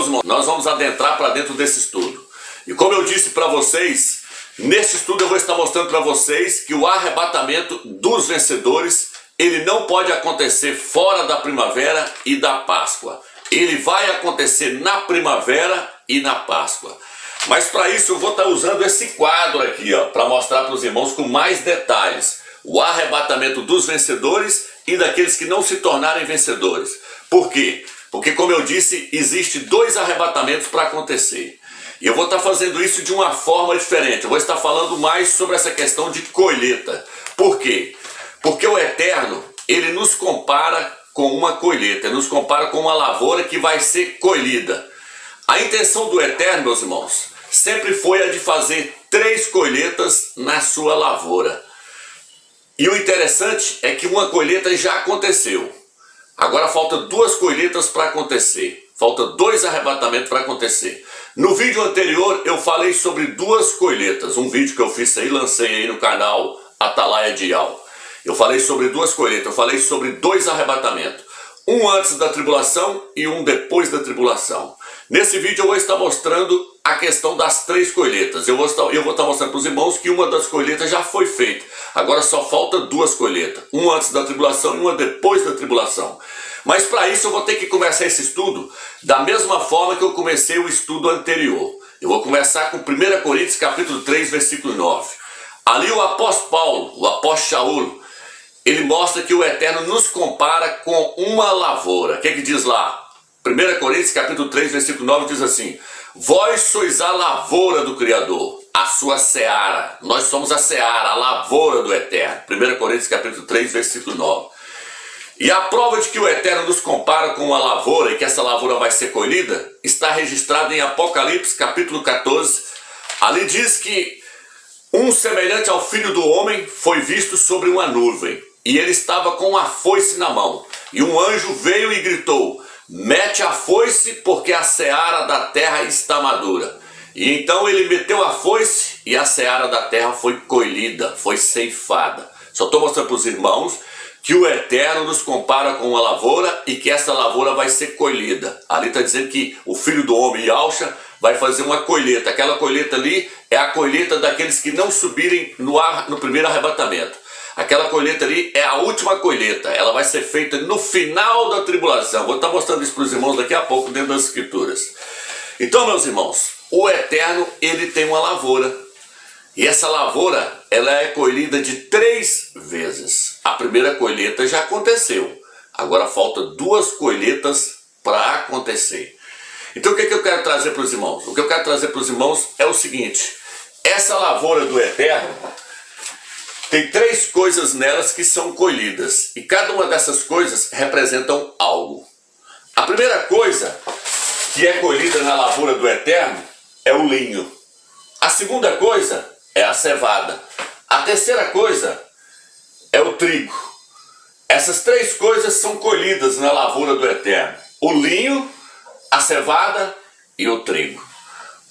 meus irmãos, nós vamos adentrar para dentro desse estudo. E como eu disse para vocês, neste estudo eu vou estar mostrando para vocês que o arrebatamento dos vencedores, ele não pode acontecer fora da primavera e da Páscoa. Ele vai acontecer na primavera e na Páscoa. Mas para isso eu vou estar usando esse quadro aqui, ó, para mostrar para os irmãos com mais detalhes o arrebatamento dos vencedores e daqueles que não se tornarem vencedores. Por quê? Porque, como eu disse, existe 2 arrebatamentos para acontecer. E eu vou estar fazendo isso de uma forma diferente. Eu vou estar falando mais sobre essa questão de colheita. Por quê? Porque o Eterno, ele nos compara com uma colheita, ele nos compara com uma lavoura que vai ser colhida. A intenção do Eterno, meus irmãos, sempre foi a de fazer 3 colheitas na sua lavoura. E o interessante é que uma colheita já aconteceu. Agora falta 2 colheitas para acontecer. Falta 2 arrebatamentos para acontecer. No vídeo anterior eu falei sobre 2 colheitas. Um vídeo que eu fiz aí, lancei aí no canal Atalaia Dial. Eu falei sobre 2 colheitas. Eu falei sobre 2 arrebatamentos. Um antes da tribulação e um depois da tribulação. Nesse vídeo eu vou estar mostrando a questão das 3 colheitas. Eu vou estar mostrando para os irmãos que uma das colheitas já foi feita. Agora só falta 2 colheitas. Uma antes da tribulação e uma depois da tribulação. Mas para isso eu vou ter que começar esse estudo da mesma forma que eu comecei o estudo anterior. Eu vou começar com 1 Coríntios capítulo 3, versículo 9. Ali o apóstolo Paulo, o apóstolo Shaul, ele mostra que o Eterno nos compara com uma lavoura. O que diz lá? 1 Coríntios capítulo 3, versículo 9 diz assim: vós sois a lavoura do Criador, a sua seara. Nós somos a seara, a lavoura do Eterno. 1 Coríntios capítulo 3, versículo 9. E a prova de que o Eterno nos compara com uma lavoura e que essa lavoura vai ser colhida está registrada em Apocalipse capítulo 14. Ali diz que um semelhante ao Filho do Homem foi visto sobre uma nuvem, e ele estava com uma foice na mão. E um anjo veio e gritou: mete a foice, porque a seara da terra está madura. E então ele meteu a foice e a seara da terra foi colhida, foi ceifada. Só estou mostrando para os irmãos que o Eterno nos compara com uma lavoura e que essa lavoura vai ser colhida. Ali está dizendo que o Filho do Homem, Yahushua, vai fazer uma colheita. Aquela colheita ali é a colheita daqueles que não subirem no primeiro arrebatamento. Aquela colheita ali é a última colheita. Ela vai ser feita no final da tribulação. Vou estar mostrando isso para os irmãos daqui a pouco dentro das Escrituras. Então, meus irmãos, o Eterno, ele tem uma lavoura. E essa lavoura, ela é colhida de 3 vezes. A primeira colheita já aconteceu. Agora falta 2 colheitas para acontecer. Então o que eu quero trazer para os irmãos? O que eu quero trazer para os irmãos é o seguinte: essa lavoura do Eterno tem 3 coisas nelas que são colhidas. E cada uma dessas coisas representam algo. A primeira coisa que é colhida na lavoura do Eterno é o linho. A segunda coisa é a cevada. A terceira coisa é o trigo. Essas 3 coisas são colhidas na lavoura do Eterno: o linho, a cevada e o trigo.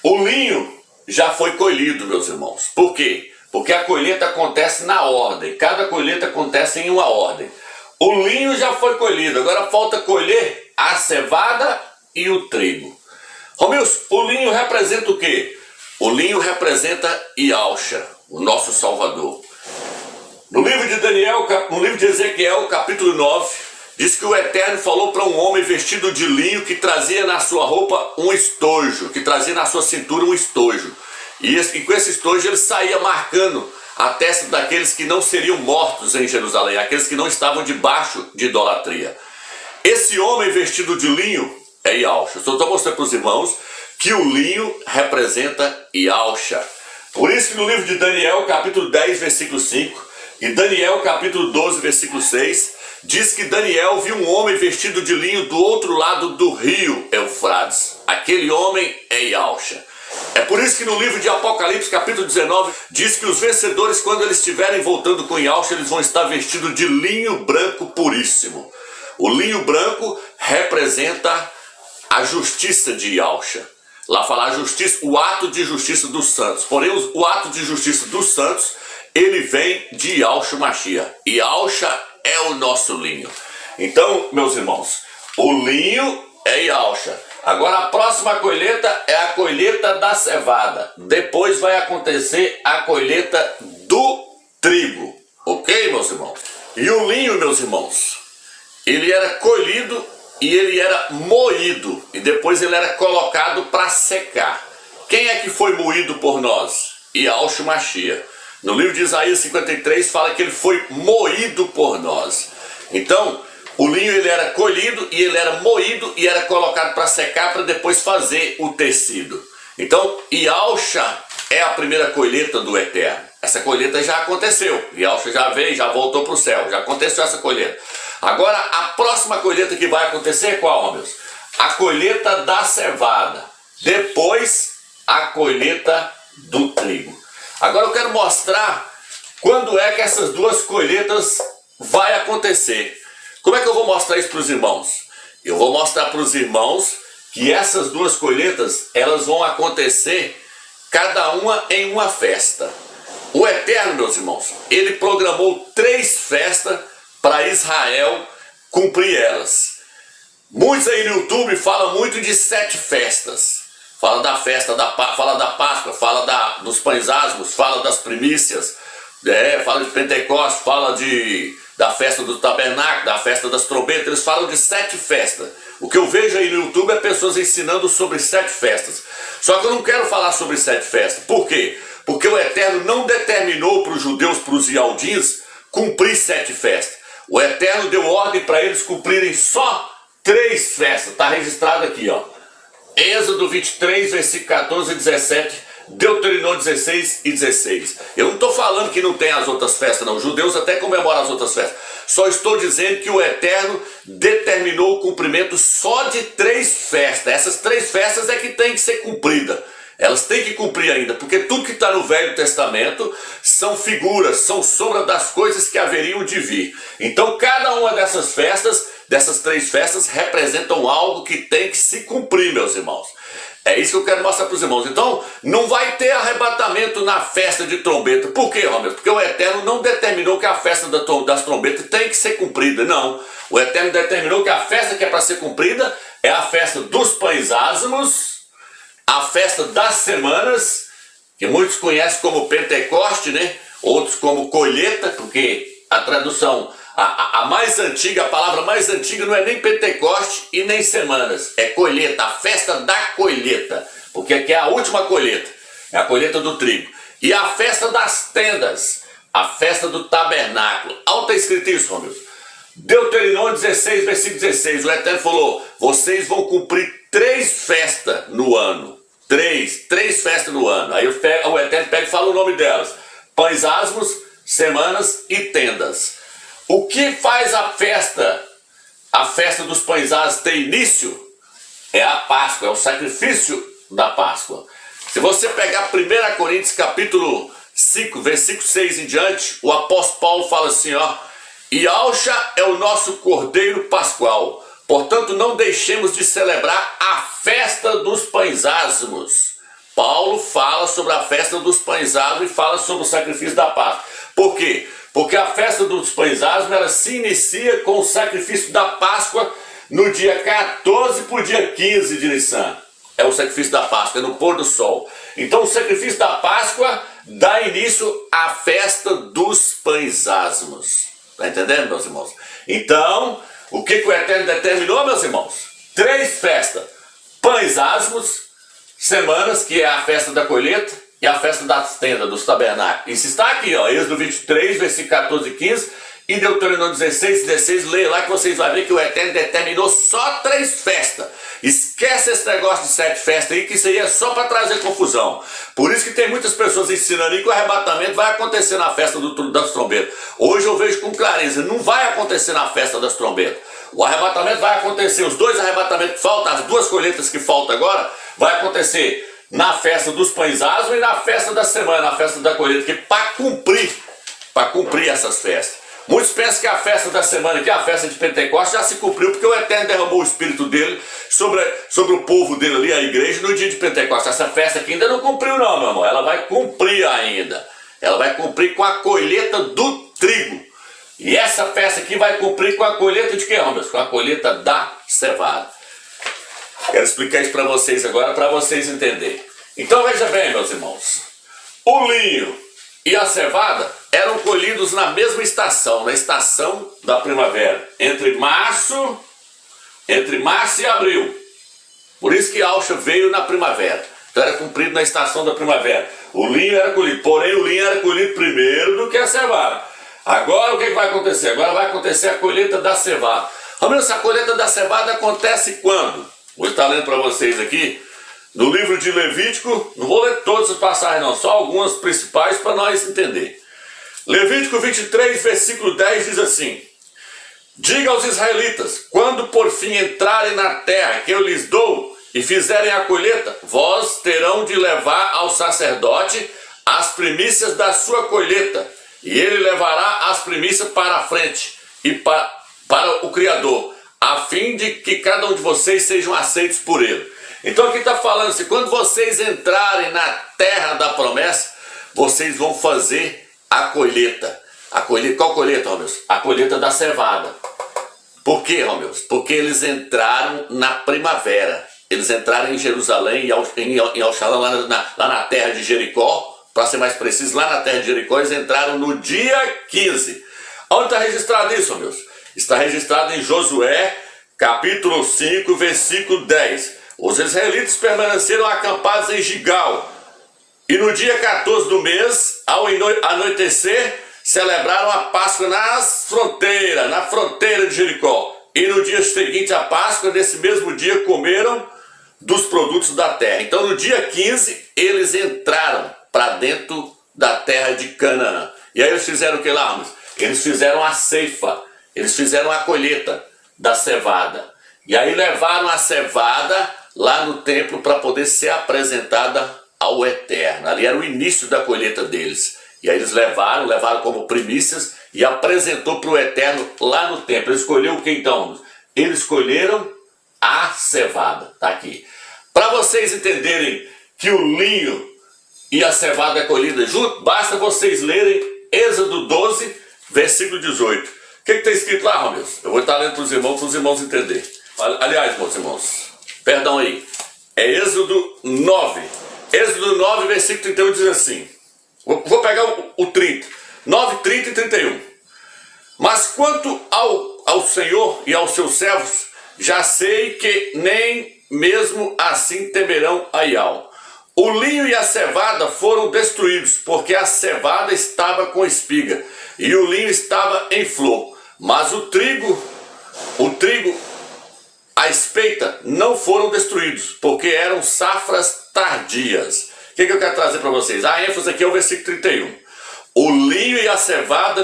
O linho já foi colhido, meus irmãos. Por quê? Porque a colheita acontece na ordem. Cada colheita acontece em uma ordem. O linho já foi colhido. Agora falta colher a cevada e o trigo. Romilson, o linho representa o quê? O linho representa Yahushua, o nosso Salvador. No livro de Daniel, no livro de Ezequiel, capítulo 9, diz que o Eterno falou para um homem vestido de linho que trazia na sua roupa um estojo, que trazia na sua cintura um estojo. E com esse estojo ele saía marcando a testa daqueles que não seriam mortos em Jerusalém, aqueles que não estavam debaixo de idolatria. Esse homem vestido de linho é Yahushua. Só estou mostrando para os irmãos que o linho representa Yahushua. Por isso que no livro de Daniel, capítulo 10, versículo 5, e Daniel, capítulo 12, versículo 6, diz que Daniel viu um homem vestido de linho do outro lado do rio Eufrates. Aquele homem é Yahushua. É por isso que no livro de Apocalipse, capítulo 19, diz que os vencedores, quando eles estiverem voltando com Yahushua, eles vão estar vestidos de linho branco puríssimo. O linho branco representa a justiça de Yahushua. Lá fala a justiça, o ato de justiça dos santos. Porém, o ato de justiça dos santos, ele vem de Yahushua Mashiach. E Yahushua é o nosso linho. Então, meus irmãos, o linho é Yahushua. Agora a próxima colheita é a colheita da cevada. Depois vai acontecer a colheita do trigo. Ok, meus irmãos? E o linho, meus irmãos, ele era colhido e ele era moído. E depois ele era colocado para secar. Quem é que foi moído por nós? Yahushua Mashiach. No livro de Isaías 53 fala que ele foi moído por nós. Então, o linho ele era colhido e ele era moído e era colocado para secar para depois fazer o tecido. Então, Yahushua é a primeira colheita do Eterno. Essa colheita já aconteceu. Yahushua já veio, já voltou para o céu. Já aconteceu essa colheita. Agora, a próxima colheita que vai acontecer é qual, meus? A colheita da cevada. Depois, a colheita do trigo. Agora eu quero mostrar quando é que essas duas colheitas vai acontecer. Como é que eu vou mostrar isso para os irmãos? Eu vou mostrar para os irmãos que essas duas colheitas, elas vão acontecer cada uma em uma festa. O Eterno, meus irmãos, ele programou 3 festas para Israel cumprir elas. Muitos aí no YouTube falam muito de 7 festas. Fala da festa, fala da Páscoa, fala dos pães asmos, fala das primícias, fala de Pentecostes, fala da festa do tabernáculo, da festa das trombetas. Eles falam de 7 festas. O que eu vejo aí no YouTube é pessoas ensinando sobre 7 festas. Só que eu não quero falar sobre 7 festas. Por quê? Porque o Eterno não determinou para os judeus, para os Yaldins, cumprir 7 festas. O Eterno deu ordem para eles cumprirem só 3 festas. Está registrado aqui, ó. Êxodo 23, versículo 14 e 17, Deuteronômio 16 e 16. Eu não estou falando que não tem as outras festas, não. Os judeus até comemoram as outras festas. Só estou dizendo que o Eterno determinou o cumprimento só de 3 festas. Essas 3 festas é que tem que ser cumprida. Elas têm que cumprir ainda, porque tudo que está no Velho Testamento são figuras, são sombra das coisas que haveriam de vir. Então cada uma dessas festas, dessas 3 festas, representam algo que tem que se cumprir, meus irmãos. É isso que eu quero mostrar para os irmãos. Então, não vai ter arrebatamento na festa de trombeta. Por quê, Romeu? Porque o Eterno não determinou que a festa das trombetas tem que ser cumprida, não. O Eterno determinou que a festa que é para ser cumprida é a festa dos pães asmos, a festa das semanas, que muitos conhecem como Pentecoste, né? Outros como colheita, porque a tradução, a mais antiga, a palavra mais antiga não é nem Pentecoste e nem semanas, é colheita, a festa da colheita, porque aqui é a última colheita, é a colheita do trigo. E a festa das tendas, a festa do tabernáculo. Onde está escrito isso, Romeu? Deuteronômio 16, versículo 16, o Eterno falou, vocês vão cumprir 3 festas no ano. 3 festas no ano. Aí o Eterno pega e fala o nome delas: pães asmos, semanas e tendas. O que faz a festa dos pães asmos ter início? É a Páscoa, é o sacrifício da Páscoa. Se você pegar 1 Coríntios capítulo 5, versículo 6 em diante, o apóstolo Paulo fala assim, ó: Yahushua é o nosso cordeiro pascual. Portanto, não deixemos de celebrar a festa dos pães asmos. Paulo fala sobre a festa dos pães asmos e fala sobre o sacrifício da Páscoa. Por quê? Porque a festa dos pães asmos ela se inicia com o sacrifício da Páscoa no dia 14 para o dia 15 de Nissan. É o sacrifício da Páscoa, é no pôr do sol. Então o sacrifício da Páscoa dá início à festa dos pães asmos. Está entendendo, meus irmãos? Então, o que o Eterno determinou, meus irmãos? 3 festas: pães asmos, semanas, que é a festa da colheita, e a festa das tendas, dos tabernáculos. Isso está aqui, ó, Êxodo 23, versículo 14 e 15, e Deuteronômio 16, 16, leia lá que vocês vão ver que o Eterno determinou só 3 festas. Esquece esse negócio de 7 festas aí, que isso aí é só para trazer confusão. Por isso que tem muitas pessoas ensinando aí que o arrebatamento vai acontecer na festa das trombetas. Hoje eu vejo com clareza, não vai acontecer na festa das trombetas. O arrebatamento vai acontecer, os 2 arrebatamentos que faltam, as 2 colheitas que faltam agora, vai acontecer na festa dos pães asmos e na festa da semana, na festa da colheita, que para cumprir essas festas. Muitos pensam que a festa da semana, que é a festa de Pentecostes, já se cumpriu, porque o Eterno derramou o Espírito dele sobre o povo dele ali, a igreja, no dia de Pentecostes. Essa festa aqui ainda não cumpriu não, meu irmão. Ela vai cumprir ainda. Ela vai cumprir com a colheita do trigo. E essa festa aqui vai cumprir com a colheita de quê, Romeu? Com a colheita da cevada. Quero explicar isso para vocês agora, para vocês entenderem. Então veja bem, meus irmãos. O linho e a cevada eram colhidos na mesma estação, na estação da primavera, entre março e abril. Por isso que Alcha veio na primavera. Então era cumprido na estação da primavera. O linho era colhido, porém o linho era colhido primeiro do que a cevada. Agora o que vai acontecer? Agora vai acontecer a colheita da cevada. Romilson, a colheita da cevada acontece quando? Vou estar lendo para vocês aqui, no livro de Levítico, não vou ler todas as passagens não, só algumas principais para nós entender. Levítico 23, versículo 10 diz assim: diga aos israelitas, quando por fim entrarem na terra que eu lhes dou e fizerem a colheita, vós terão de levar ao sacerdote as primícias da sua colheita, e ele levará as primícias para a frente e para o Criador, a fim de que cada um de vocês sejam aceitos por ele. Então aqui está falando assim, quando vocês entrarem na terra da promessa, vocês vão fazer a colheita. Qual colheita, Romilson? A colheita da cevada. Por quê, Romilson? Porque eles entraram na primavera. Eles entraram em Jerusalém, em Alxalã, lá na terra de Jericó, para ser mais preciso, lá na terra de Jericó, eles entraram no dia 15. Onde está registrado isso, Romilson? Está registrado em Josué, capítulo 5, versículo 10. Os israelitas permaneceram acampados em Gigal, e no dia 14 do mês, ao anoitecer, celebraram a Páscoa na fronteira de Jericó. E no dia seguinte à Páscoa, nesse mesmo dia, comeram dos produtos da terra. Então no dia 15, eles entraram para dentro da terra de Canaã. E aí eles fizeram o que lá, Ramos? Eles fizeram a ceifa, eles fizeram a colheita da cevada. E aí levaram a cevada lá no templo para poder ser apresentada ao Eterno. Ali era o início da colheita deles. E aí eles levaram como primícias e apresentou para o Eterno lá no templo. Eles escolheram o que então? Eles escolheram a cevada. Está aqui. Para vocês entenderem que o linho e a cevada é colhida junto, basta vocês lerem Êxodo 12, versículo 18. O que está escrito lá, Romilson? Eu vou estar lendo para os irmãos entenderem. Aliás, meus irmãos, perdão aí. É Êxodo 9. Êxodo 9, versículo 31 diz assim. Vou pegar o 30. 9, 30 e 31. Mas quanto ao Senhor e aos seus servos, já sei que nem mesmo assim temerão a Ial. O linho e a cevada foram destruídos, porque a cevada estava com espiga, e o linho estava em flor. Mas o trigo, a espeita, não foram destruídos, porque eram safras tardias. O que eu quero trazer para vocês? A ênfase aqui é o versículo 31. O linho e a cevada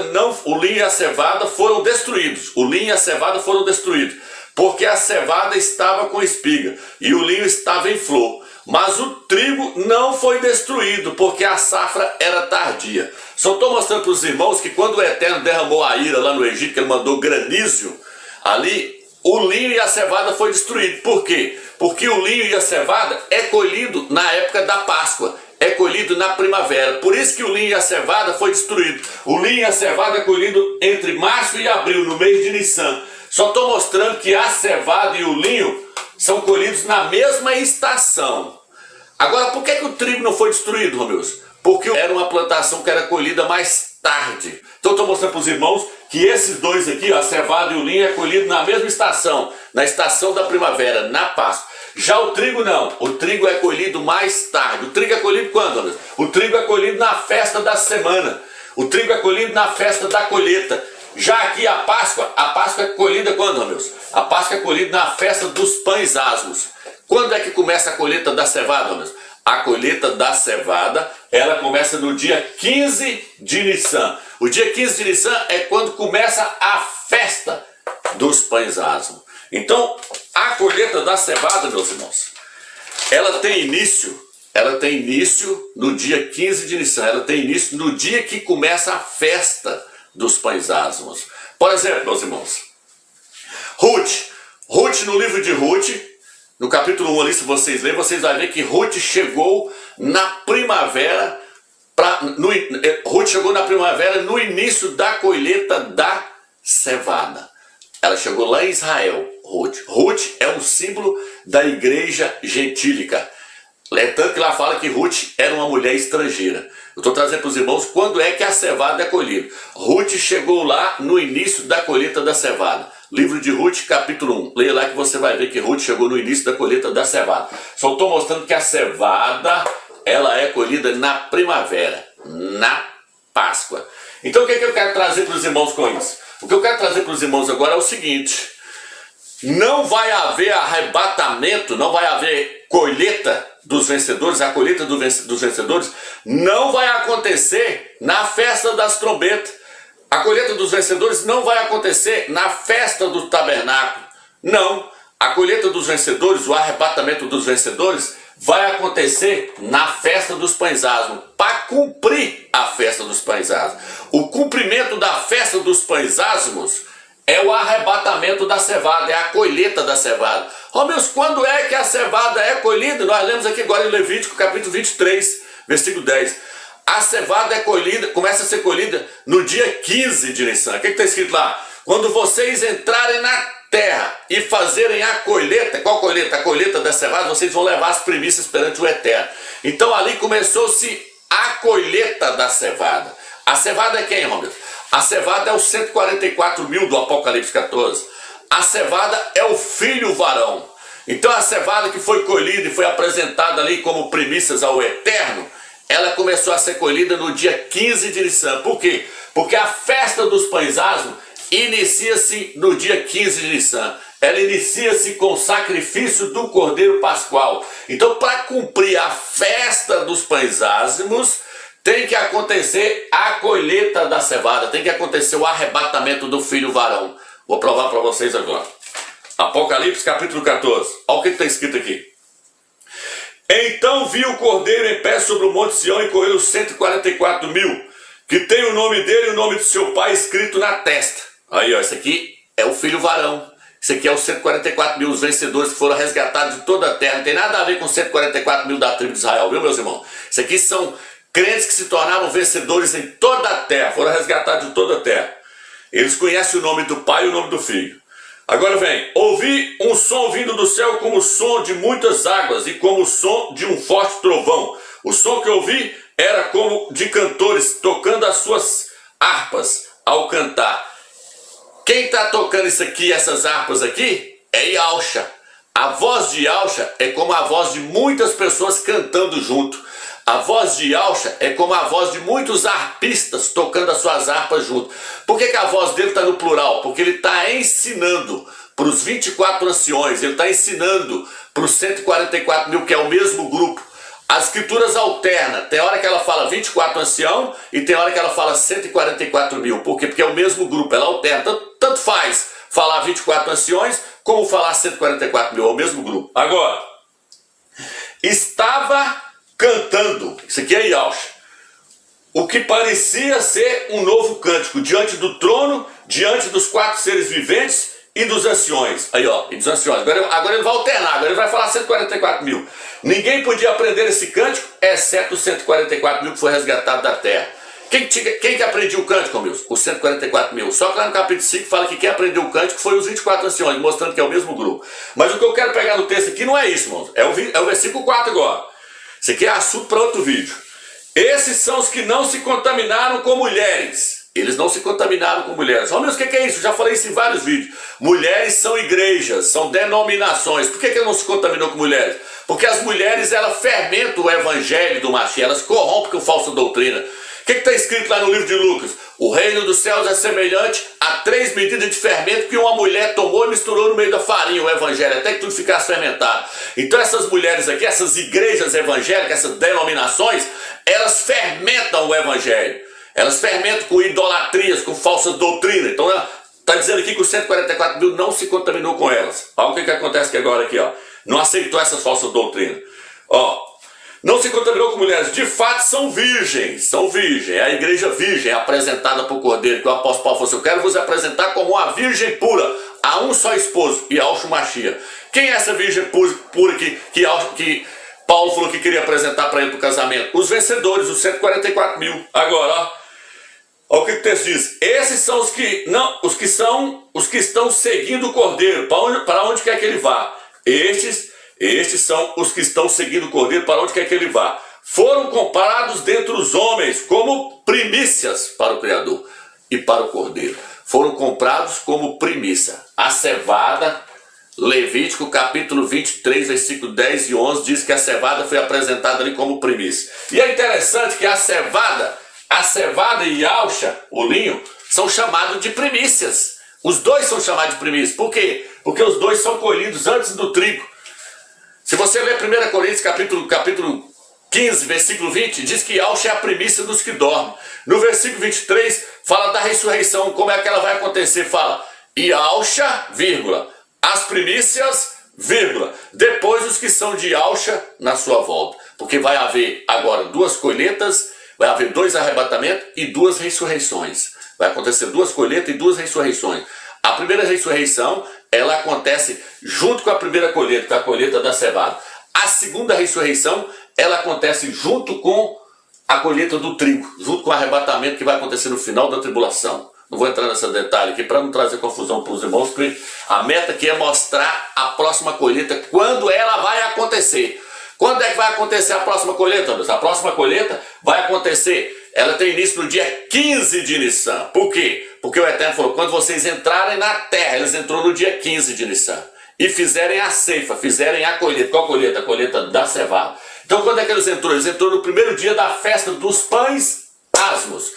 foram destruídos. O linho e a cevada foram destruídos, porque a cevada estava com espiga e o linho estava em flor. Mas o trigo não foi destruído, porque a safra era tardia. Só estou mostrando para os irmãos que quando o Eterno derramou a ira lá no Egito, que ele mandou granizo, ali o linho e a cevada foi destruído. Por quê? Porque o linho e a cevada é colhido na época da Páscoa, é colhido na primavera. Por isso que o linho e a cevada foi destruído. O linho e a cevada é colhido entre março e abril, no mês de Nissan. Só estou mostrando que a cevada e o linho são colhidos na mesma estação. Agora, por que o trigo não foi destruído, Romilson? Porque era uma plantação que era colhida mais tarde. Então estou mostrando para os irmãos que esses dois aqui, a cevada e o linho, é colhido na mesma estação, na estação da primavera, na Páscoa. Já o trigo não, o trigo é colhido mais tarde. O trigo é colhido quando, Romilson? O trigo é colhido na festa da semana. O trigo é colhido na festa da colheita. Já aqui a Páscoa é colhida quando, Romilson? A Páscoa é colhida na festa dos pães asmos. Quando é que começa a colheita da cevada, Romilson? A colheita da cevada, ela começa no dia 15 de Nissan. O dia 15 de Nissan é quando começa a festa dos pães asmos. Então, a colheita da cevada, meus irmãos, ela tem início no dia 15 de Nissan. Ela tem início no dia que começa a festa dos pães asmos. Por exemplo, meus irmãos, Ruth, no livro de Ruth, no capítulo 1 ali, se vocês lerem, vocês vão ver que Ruth chegou na primavera, no início da colheita da cevada. Ela chegou lá em Israel, Ruth. Ruth é um símbolo da igreja gentílica. É tanto que lá fala que Ruth era uma mulher estrangeira. Eu estou trazendo para os irmãos quando é que a cevada é colhida. Ruth chegou lá no início da colheita da cevada. Livro de Ruth, capítulo 1. Leia lá que você vai ver que Ruth chegou no início da colheita da cevada. Só estou mostrando que a cevada, ela é colhida na primavera, na Páscoa. Então o que é que eu quero trazer para os irmãos com isso? O que eu quero trazer para os irmãos agora é o seguinte: não vai haver arrebatamento, não vai haver colheita dos vencedores, a colheita dos vencedores não vai acontecer na festa das trombetas. A colheita dos vencedores não vai acontecer na festa do tabernáculo. Não. A colheita dos vencedores, o arrebatamento dos vencedores, vai acontecer na festa dos pães asmos, para cumprir a festa dos pães asmos. O cumprimento da festa dos pães asmos é o arrebatamento da cevada, é a colheita da cevada. Oh, meus, quando é que a cevada é colhida? Nós lemos aqui agora em Levítico, capítulo 23, versículo 10. A cevada é colhida, começa a ser colhida no dia 15 de Nissan. O que está escrito lá? Quando vocês entrarem na terra e fazerem a colheita, qual colheita? A colheita da cevada, vocês vão levar as primícias perante o Eterno. Então ali começou-se a colheita da cevada. A cevada é quem, Romeu? A cevada é os 144 mil do Apocalipse 14. A cevada é o filho varão. Então a cevada que foi colhida e foi apresentada ali como primícias ao Eterno, ela começou a ser colhida no dia 15 de Nissan. Por quê? Porque a festa dos pães asmos inicia-se no dia 15 de Nissan. Ela inicia-se com o sacrifício do Cordeiro Pascual. Então, para cumprir a festa dos pães asmos, tem que acontecer a colheita da cevada, tem que acontecer o arrebatamento do filho varão. Vou provar para vocês agora. Apocalipse capítulo 14. Olha o que está escrito aqui. Então vi o Cordeiro em pé sobre o monte Sião e com ele os 144 mil, que tem o nome dele e o nome de seu pai escrito na testa. Aí, ó, esse aqui é o filho varão. Esse aqui é os 144 mil, os vencedores que foram resgatados de toda a terra. Não tem nada a ver com 144 mil da tribo de Israel, viu, meus irmãos? Isso aqui são crentes que se tornaram vencedores em toda a terra, foram resgatados de toda a terra. Eles conhecem o nome do pai e o nome do filho. Agora vem, ouvi um som vindo do céu como o som de muitas águas e como o som de um forte trovão. O som que eu ouvi era como de cantores tocando as suas harpas ao cantar. Quem está tocando isso aqui, essas harpas aqui, é Yahusha. A voz de Yahusha é como a voz de muitas pessoas cantando junto. A voz de Yahusha é como a voz de muitos arpistas tocando as suas harpas junto. Por que a voz dele está no plural? Porque ele está ensinando para os 24 anciões, ele está ensinando para os 144 mil, que é o mesmo grupo. As escrituras alternam, tem hora que ela fala 24 anciãos e tem hora que ela fala 144 mil. Por quê? Porque é o mesmo grupo, ela alterna. Tanto faz falar 24 anciões como falar 144 mil, é o mesmo grupo. Agora, estava cantando, isso aqui é Yahusha, o que parecia ser um novo cântico diante do trono, diante dos 4 seres viventes e dos anciões. Aí, ó, e dos anciões. Agora ele vai alternar, agora ele vai falar 144 mil. Ninguém podia aprender esse cântico, exceto os 144 mil que foi resgatado da terra. Quem que aprendia o cântico, meus? Os 144 mil. Só que lá no capítulo 5 fala que quem aprendeu o cântico foi os 24 anciões, mostrando que é o mesmo grupo. Mas o que eu quero pegar no texto aqui não é isso, irmãos. É o versículo 4 agora. Isso aqui é assunto para outro vídeo. Esses são os que não se contaminaram com mulheres. Eles não se contaminaram com mulheres. Oh, meu, o que é isso? Já falei isso em vários vídeos. Mulheres são igrejas, são denominações. Por que ele não se contaminou com mulheres? Porque as mulheres, elas fermentam o evangelho do Mashiach, elas corrompem com falsa doutrina. O que está escrito lá no livro de Lucas? O reino dos céus é semelhante a 3 medidas de fermento que uma mulher tomou e misturou no meio da farinha, o evangelho, até que tudo ficasse fermentado. Então essas mulheres aqui, essas igrejas evangélicas, essas denominações, elas fermentam o evangelho. Elas fermentam com idolatrias, com falsa doutrina. Então está dizendo aqui que os 144 mil não se contaminou com elas. Olha o que acontece aqui agora aqui, ó. Não aceitou essas falsas doutrinas. Ó. Não se contaminou com mulheres, de fato são virgens, é a igreja virgem apresentada por Cordeiro, que o apóstolo Paulo falou assim, eu quero vos apresentar como uma virgem pura, a um só esposo, Yahusha Mashiach. Quem é essa virgem pura que Paulo falou que queria apresentar para ele para o casamento? Os vencedores, os 144 mil. Agora, ó, Olha o que o texto diz. Esses são os que estão seguindo o Cordeiro, para onde quer que ele vá. Estes são os que estão seguindo o Cordeiro, para onde quer que ele vá. Foram comparados dentre os homens como primícias para o Criador e para o Cordeiro. Foram comprados como primícia. A cevada, Levítico capítulo 23, versículo 10 e 11, diz que a cevada foi apresentada ali como primícia. E é interessante que a cevada e alcha, o linho, são chamados de primícias. Os dois são chamados de primícias. Por quê? Porque os dois são colhidos antes do trigo. Se você ler 1 Coríntios capítulo 15, versículo 20, diz que alcha é a primícia dos que dormem. No versículo 23, fala da ressurreição, como é que ela vai acontecer. Fala, e alcha, vírgula, as primícias, vírgula, depois os que são de alcha na sua volta. Porque vai haver agora 2 colheitas, vai haver 2 arrebatamentos e 2 ressurreições. Vai acontecer 2 colheitas e 2 ressurreições. A primeira ressurreição, ela acontece junto com a primeira colheita, que é a colheita da cevada. A segunda ressurreição, ela acontece junto com a colheita do trigo, junto com o arrebatamento que vai acontecer no final da tribulação. Não vou entrar nesse detalhe aqui para não trazer confusão para os irmãos, porque a meta aqui é mostrar a próxima colheita, quando ela vai acontecer. Quando é que vai acontecer a próxima colheita, Deus? A próxima colheita vai acontecer, ela tem início no dia 15 de Nissan. Por quê? Porque o Eterno falou, quando vocês entrarem na terra, eles entrou no dia 15 de Nissan. E fizerem a ceifa, fizerem a colheita. Qual colheita? A colheita da cevada. Então quando é que eles entrou? Eles entrou no primeiro dia da festa dos pães asmos.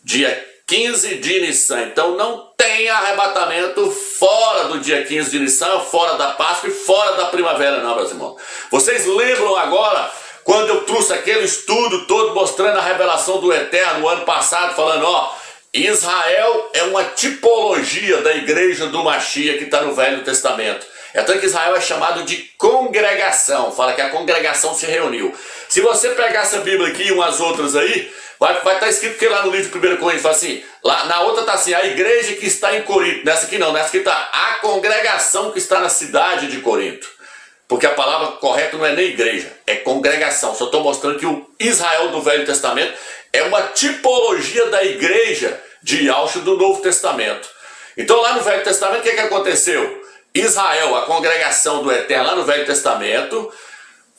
Dia 15 de Nissan. Então não tem arrebatamento fora do dia 15 de Nissan, fora da Páscoa e fora da primavera, não, meus irmãos. Vocês lembram agora, quando eu trouxe aquele estudo todo mostrando a revelação do Eterno, no ano passado, falando, ó, Israel é uma tipologia da igreja do Mashiach que está no Velho Testamento. É tanto que Israel é chamado de congregação. Fala que a congregação se reuniu. Se você pegar essa Bíblia aqui e umas outras aí, vai estar escrito que lá no livro de 1 Coríntios fala assim, lá na outra está assim, a igreja que está em Corinto. Nessa aqui não, nessa aqui está a congregação que está na cidade de Corinto. Porque a palavra correta não é nem igreja, é congregação. Só estou mostrando que o Israel do Velho Testamento é uma tipologia da igreja de Yahshua do Novo Testamento. Então lá no Velho Testamento, o que aconteceu? Israel, a congregação do Eterno lá no Velho Testamento,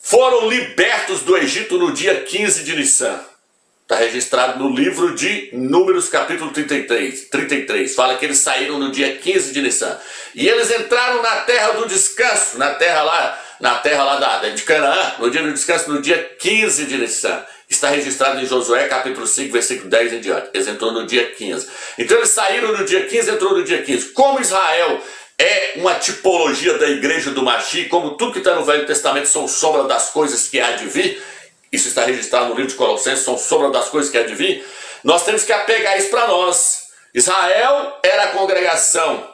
foram libertos do Egito no dia 15 de Nissan. Está registrado no livro de Números, capítulo 33. Fala que eles saíram no dia 15 de Nissan. E eles entraram na terra do descanso, na terra lá de Canaã, no dia do descanso, no dia 15 de Nissan. Está registrado em Josué, capítulo 5, versículo 10 em diante. Eles entraram no dia 15. Então eles saíram no dia 15 e entrou no dia 15. Como Israel é uma tipologia da igreja do Mashiach, como tudo que está no Velho Testamento são sombra das coisas que há de vir, isso está registrado no livro de Colossenses, são sombra das coisas que há de vir, nós temos que apegar isso para nós. Israel era a congregação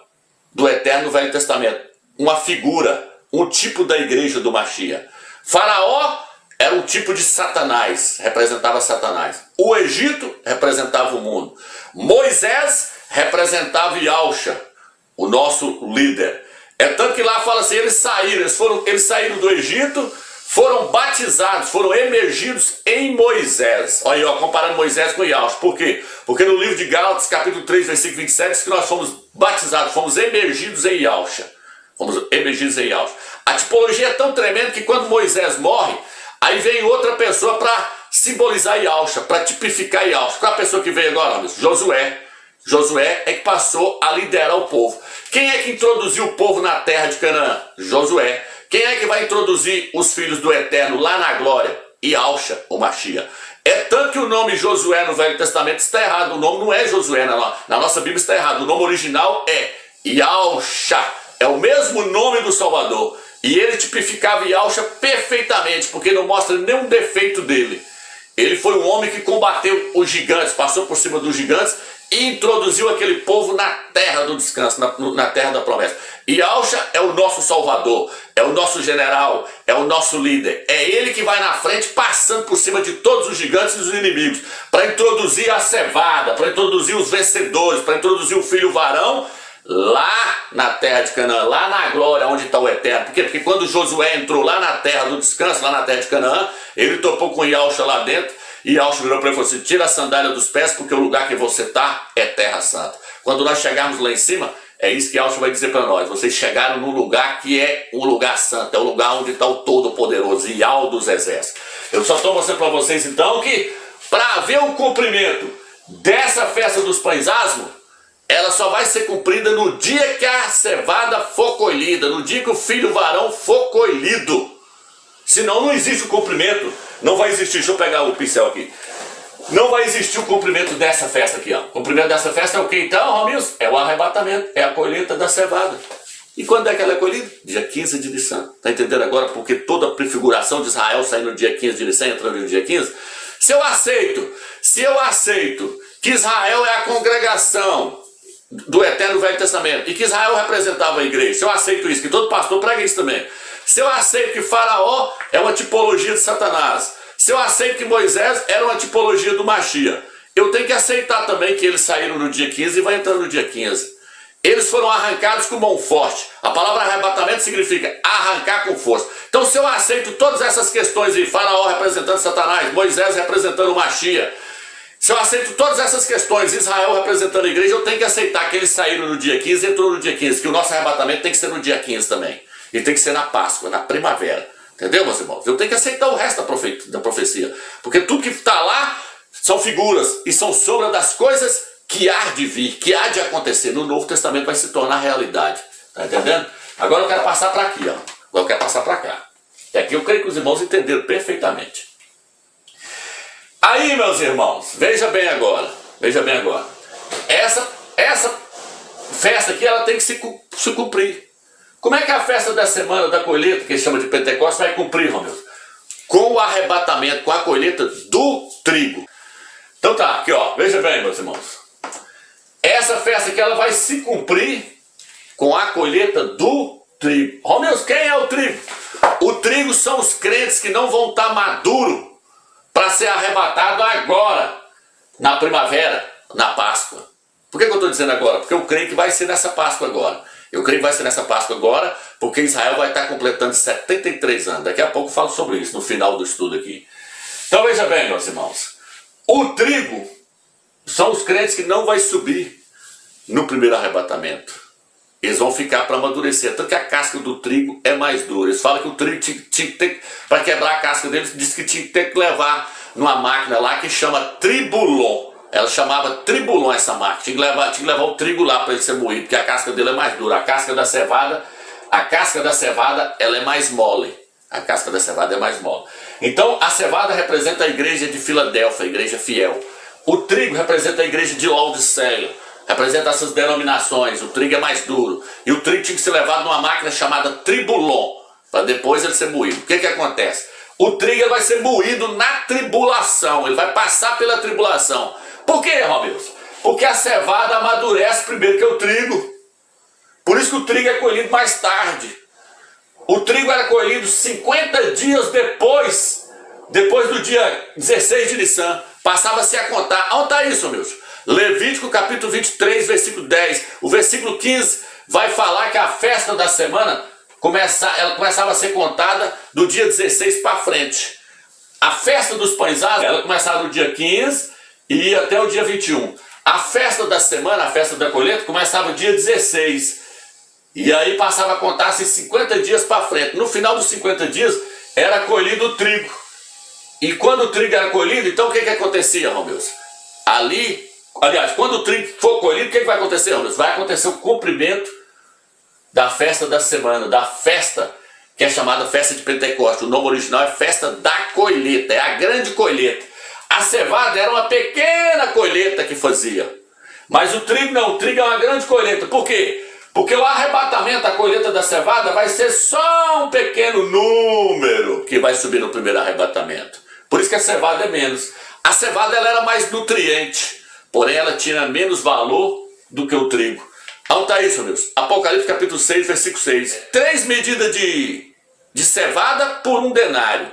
do Eterno no Velho Testamento, uma figura, um tipo da igreja do Mashiach. Faraó era um tipo de Satanás, representava Satanás. O Egito representava o mundo. Moisés representava Yahshua, o nosso líder. É tanto que lá fala assim, eles saíram do Egito, foram batizados, foram emergidos em Moisés. Olha aí, ó, comparando Moisés com Yahshua. Por quê? Porque no livro de Gálatas, capítulo 3, versículo 27, diz que nós fomos batizados, fomos emergidos em Yahshua. Fomos emergidos em Yahshua. A tipologia é tão tremenda que quando Moisés morre, aí vem outra pessoa para simbolizar Yahshua, para tipificar Yahshua. Qual é a pessoa que veio agora? Josué. Josué é que passou a liderar o povo. Quem é que introduziu o povo na terra de Canaã? Josué. Quem é que vai introduzir os filhos do Eterno lá na glória? Yahshua, o Mashiach. É tanto que o nome Josué no Velho Testamento está errado. O nome não é Josué, na nossa Bíblia está errado. O nome original é Yahshua. É o mesmo nome do Salvador. E ele tipificava Yahshua perfeitamente, porque não mostra nenhum defeito dele. Ele foi um homem que combateu os gigantes, passou por cima dos gigantes e introduziu aquele povo na terra do descanso, na terra da promessa. Yahshua é o nosso Salvador, é o nosso general, é o nosso líder. É ele que vai na frente, passando por cima de todos os gigantes e os inimigos, para introduzir a cevada, para introduzir os vencedores, para introduzir o filho varão, lá na terra de Canaã, lá na glória, onde está o Eterno. Por quê? Porque quando Josué entrou lá na terra do descanso, lá na terra de Canaã, ele topou com Yahshua lá dentro, E Yahshua virou para ele e falou assim: tira a sandália dos pés, porque o lugar que você está é terra santa. Quando nós chegarmos lá em cima, é isso que Yahshua vai dizer para nós: vocês chegaram num lugar que é um lugar santo, é o lugar onde está o Todo-Poderoso, Yahweh dos Exércitos. Eu só estou mostrando para vocês então que, para haver o cumprimento dessa festa dos pães asmos, ela só vai ser cumprida no dia que a cevada for colhida, no dia que o filho varão for colhido. Senão não existe o cumprimento, não vai existir. Deixa eu pegar o pincel aqui. Não vai existir o cumprimento dessa festa aqui, ó. O cumprimento dessa festa é o que então, Romilson? É o arrebatamento, é a colheita da cevada. E quando é que ela é colhida? Dia 15 de Nissan. Tá entendendo agora porque toda a prefiguração de Israel saindo no dia 15 de Nissan, entrando no dia 15? Se eu aceito que Israel é a congregação do Eterno Velho Testamento e que Israel representava a igreja, se eu aceito isso, que todo pastor prega isso também, se eu aceito que Faraó é uma tipologia de Satanás, se eu aceito que Moisés era uma tipologia do Mashiach, eu tenho que aceitar também que eles saíram no dia 15 e vai entrando no dia 15. Eles foram arrancados com mão forte. A palavra arrebatamento significa arrancar com força. Então, se eu aceito todas essas questões aí, Faraó representando Satanás, Moisés representando o Mashiach, se eu aceito todas essas questões, Israel representando a igreja, eu tenho que aceitar que eles saíram no dia 15 e entrou no dia 15, que o nosso arrebatamento tem que ser no dia 15 também. E tem que ser na Páscoa, na primavera. Entendeu, meus irmãos? Eu tenho que aceitar o resto da profecia. Porque tudo que está lá são figuras e são sombras das coisas que há de vir, que há de acontecer. No Novo Testamento vai se tornar realidade. Está entendendo? Agora eu quero passar para aqui, ó. Agora eu quero passar para cá. E aqui eu creio que os irmãos entenderam perfeitamente. Aí, meus irmãos, veja bem agora. Veja bem agora. Essa festa aqui, ela tem que se cumprir. Como é que a festa da semana da colheita, que chama de Pentecostes, vai cumprir, Romeu? Com o arrebatamento, com a colheita do trigo. Então tá, aqui ó, veja bem, meus irmãos. Essa festa aqui, ela vai se cumprir com a colheita do trigo. Romeu, quem é o trigo? O trigo são os crentes que não vão estar maduros para ser arrebatado agora, na primavera, na Páscoa. Por que eu estou dizendo agora? Porque eu creio que vai ser nessa Páscoa agora. Eu creio que vai ser nessa Páscoa agora, porque Israel vai estar completando 73 anos. Daqui a pouco eu falo sobre isso, no final do estudo aqui. Então veja bem, meus irmãos. O trigo são os crentes que não vai subir no primeiro arrebatamento. Eles vão ficar para amadurecer. Tanto que a casca do trigo é mais dura. Eles falam que o trigo tinha que ter, para quebrar a casca deles, diz que tinha que ter que levar numa máquina lá que chama tribulon. Ela chamava tribulon essa máquina. Tinha que levar o trigo lá para ele ser moído, porque a casca dele é mais dura. A casca da cevada, ela é mais mole. A casca da cevada é mais mole. Então a cevada representa a igreja de Filadélfia, a igreja fiel. O trigo representa a igreja de Laodiceia. Representa essas denominações. O trigo é mais duro. E o trigo tinha que ser levado numa máquina chamada tribulon, para depois ele ser moído. O que acontece? O trigo ele vai ser moído na tribulação. Ele vai passar pela tribulação. Por quê, Romilson? Porque a cevada amadurece primeiro que o trigo. Por isso que o trigo é colhido mais tarde. O trigo era colhido 50 dias depois do dia 16 de Nissan. Passava-se a contar. Onde está isso, Romilson? Levítico capítulo 23, versículo 10. O versículo 15 vai falar que a festa da semana ela começava a ser contada do dia 16 para frente. A festa dos pães asmos, ela começava no dia 15 e ia até o dia 21. A festa da semana, a festa da colheita, começava no dia 16. E aí passava a contar-se 50 dias para frente. No final dos 50 dias era colhido o trigo. E quando o trigo era colhido, então o que acontecia, Romilson? Aliás, quando o trigo for colhido, o que vai acontecer, Romilson? Vai acontecer o cumprimento da festa da semana, da festa que é chamada festa de Pentecostes. O nome original é festa da colheita, é a grande colheita. A cevada era uma pequena colheita que fazia. Mas o trigo não, o trigo é uma grande colheita. Por quê? Porque o arrebatamento, a colheita da cevada, vai ser só um pequeno número que vai subir no primeiro arrebatamento. Por isso que a cevada é menos. A cevada ela era mais nutriente, porém ela tinha menos valor do que o trigo. Onde está isso, meus? Apocalipse capítulo 6, versículo 6. 3 medidas de cevada por 1 denário.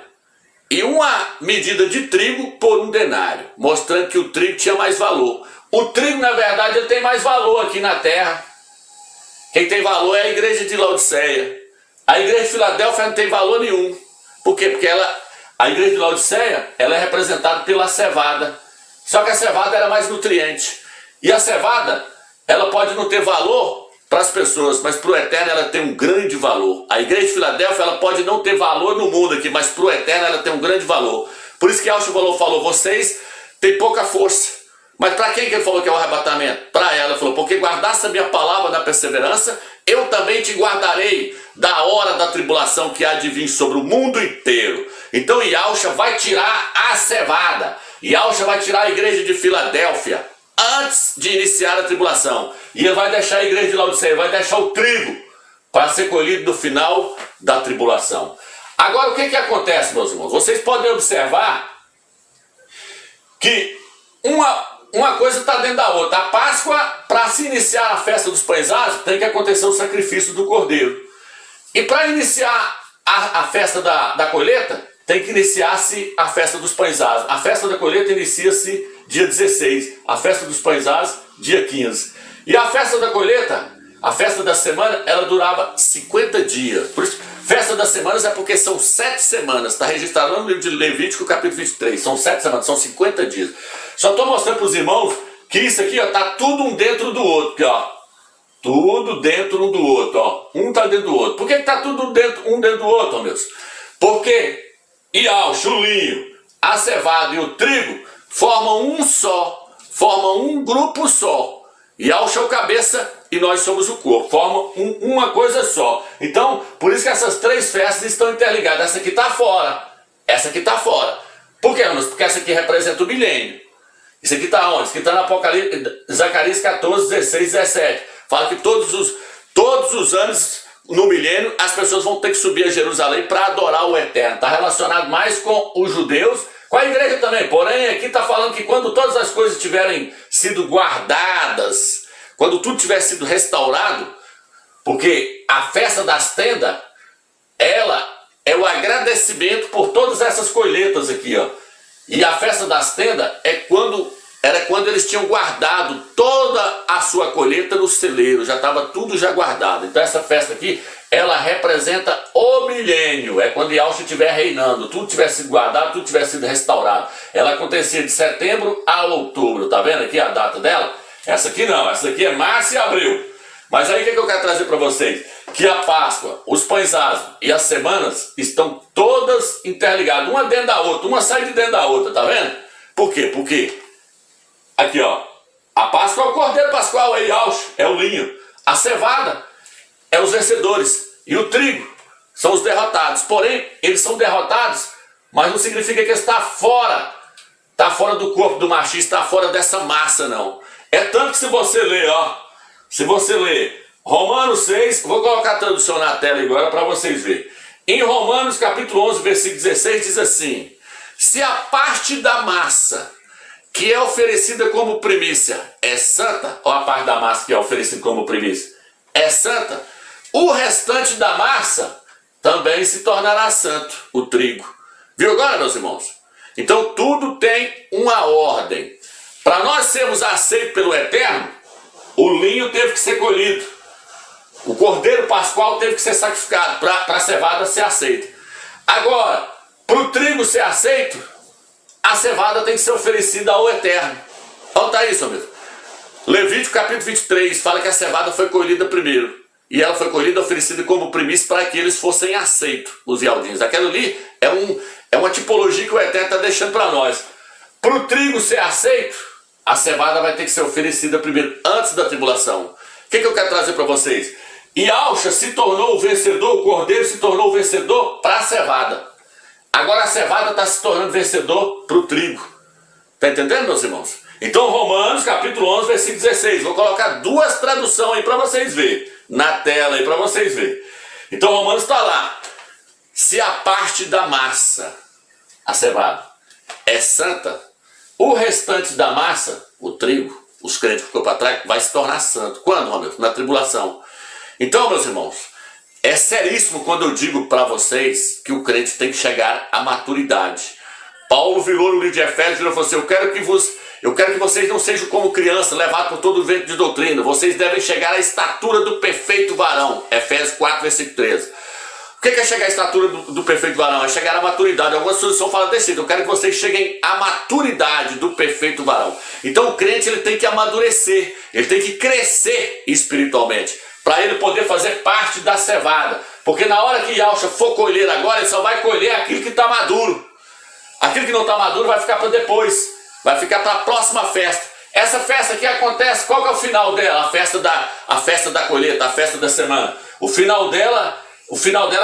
E 1 medida de trigo por 1 denário. Mostrando que o trigo tinha mais valor. O trigo, na verdade, ele tem mais valor aqui na terra. Quem tem valor é a igreja de Laodiceia. A igreja de Filadélfia não tem valor nenhum. Por quê? Porque A igreja de Laodiceia, ela é representada pela cevada. Só que a cevada era mais nutriente. E a cevada, ela pode não ter valor para as pessoas, mas para o eterno ela tem um grande valor. A igreja de Filadélfia, ela pode não ter valor no mundo aqui, mas para o eterno ela tem um grande valor. Por isso que Auschwitz falou, vocês têm pouca força. Mas para quem que ele falou que é o arrebatamento? Para ela, ele falou, porque guardasse a minha palavra da perseverança, eu também te guardarei da hora da tribulação que há de vir sobre o mundo inteiro. Então Yahushua vai tirar a cevada. Yahushua vai tirar a igreja de Filadélfia antes de iniciar a tribulação. E ele vai deixar a igreja de Laodiceia, vai deixar o trigo para ser colhido no final da tribulação. Agora o que acontece, meus irmãos? Vocês podem observar que uma coisa está dentro da outra. A Páscoa, para se iniciar a festa dos pães asmos, tem que acontecer o sacrifício do cordeiro. E para iniciar a festa da colheita, tem que iniciar-se a festa dos pães asmos. A festa da colheita inicia-se dia 16, a festa dos pães asmos, dia 15. E a festa da colheita, a festa da semana, ela durava 50 dias. Por isso, festa das semanas é porque são 7 semanas. Está registrado no livro de Levítico, capítulo 23. São 7 semanas, são 50 dias. Só estou mostrando para os irmãos que isso aqui está tudo um dentro do outro. Aqui, ó. Tudo dentro um do outro. Ó. Um está dentro do outro. Por que está tudo um dentro do outro, ó, meus? Porque Yahushua, o linho, a cevada e o trigo formam um só. Formam um grupo só. Yahushua é o cabeça e nós somos o corpo. Formam uma coisa só. Então, por isso que essas 3 festas estão interligadas. Essa aqui está fora. Essa aqui está fora. Por quê, meus? Porque essa aqui representa o milênio. Isso aqui está onde? Isso aqui está no Apocalipse, Zacarias 14, 16, 17. Fala que todos os anos, no milênio, as pessoas vão ter que subir a Jerusalém para adorar o Eterno. Está relacionado mais com os judeus, com a igreja também. Porém, aqui está falando que quando todas as coisas tiverem sido guardadas, quando tudo tiver sido restaurado, porque a festa das tendas, ela é o agradecimento por todas essas colheitas aqui, ó. E a festa das tendas era quando eles tinham guardado toda a sua colheita no celeiro, já estava tudo já guardado. Então essa festa aqui, ela representa o milênio, é quando Yahushua estiver reinando, tudo tiver sido guardado, tudo tiver sido restaurado. Ela acontecia de setembro a outubro, tá vendo aqui a data dela? Essa aqui não, essa aqui é março e abril. Mas aí o que eu quero trazer para vocês? Que a Páscoa, os pães asmos e as semanas estão todas interligadas, uma dentro da outra, uma sai de dentro da outra, tá vendo? Por quê? Porque aqui, ó, a Páscoa é o cordeiro pascual, é Yahushua, é o linho. A cevada é os vencedores e o trigo são os derrotados. Porém, eles são derrotados, mas não significa que está fora do corpo do machista, está fora dessa massa, não. É tanto que se você ler, ó, se você ler Romanos 6, vou colocar a tradução na tela agora para vocês verem. Em Romanos capítulo 11, versículo 16, diz assim: se a parte da massa que é oferecida como primícia é santa, ou a parte da massa que é oferecida como primícia é santa, o restante da massa também se tornará santo, o trigo. Viu agora, meus irmãos? Então tudo tem uma ordem. Para nós sermos aceitos pelo Eterno, o linho teve que ser colhido. O cordeiro pascual teve que ser sacrificado para a cevada ser aceita. Agora, para o trigo ser aceito, a cevada tem que ser oferecida ao Eterno. Olha tá isso, amigo. Levítico capítulo 23 fala que a cevada foi colhida primeiro. E ela foi colhida oferecida como primícia para que eles fossem aceitos, os ialdinhos. Aquilo ali é uma tipologia que o Eterno está deixando para nós. Para o trigo ser aceito, a cevada vai ter que ser oferecida primeiro, antes da tribulação. O que eu quero trazer para vocês? Yahushua se tornou o vencedor, o cordeiro se tornou o vencedor para a cevada. Agora a cevada está se tornando vencedor para o trigo. Está entendendo, meus irmãos? Então Romanos capítulo 11, versículo 16. Vou colocar 2 traduções aí para vocês verem. Na tela aí para vocês verem. Então Romanos está lá. Se a parte da massa, a cevada, é santa, o restante da massa, o trigo, os crentes que ficou para trás, vai se tornar santo. Quando, Romeu? Na tribulação. Então, meus irmãos, é seríssimo quando eu digo para vocês que o crente tem que chegar à maturidade. Paulo virou no livro de Efésios e falou assim: eu quero que vocês não sejam como crianças, levados por todo o vento de doutrina. Vocês devem chegar à estatura do perfeito varão. Efésios 4, versículo 13. O que é chegar à estatura do perfeito varão? É chegar à maturidade. Algumas pessoas falam desse jeito: eu quero que vocês cheguem à maturidade do perfeito varão. Então o crente ele tem que amadurecer, ele tem que crescer espiritualmente, para ele poder fazer parte da cevada. Porque na hora que Yahshua for colher agora, ele só vai colher aquilo que está maduro. Aquilo que não está maduro vai ficar para depois, vai ficar para a próxima festa. Essa festa que acontece, qual que é o final dela? A festa da colheita, a festa da semana. O final dela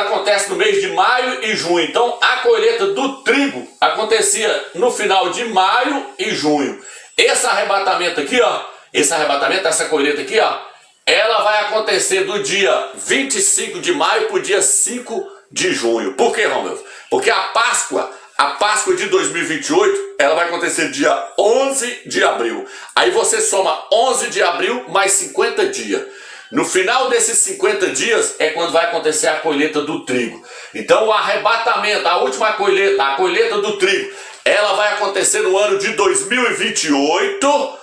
acontece no mês de maio e junho. Então a colheita do trigo acontecia no final de maio e junho. Esse arrebatamento aqui, ó, essa colheita aqui, ó, ela vai acontecer do dia 25 de maio para o dia 5 de junho. Por quê, Romeu? Porque a Páscoa de 2028, ela vai acontecer dia 11 de abril. Aí você soma 11 de abril mais 50 dias. No final desses 50 dias é quando vai acontecer a colheita do trigo. Então o arrebatamento, a última colheita, a colheita do trigo, ela vai acontecer no ano de 2028,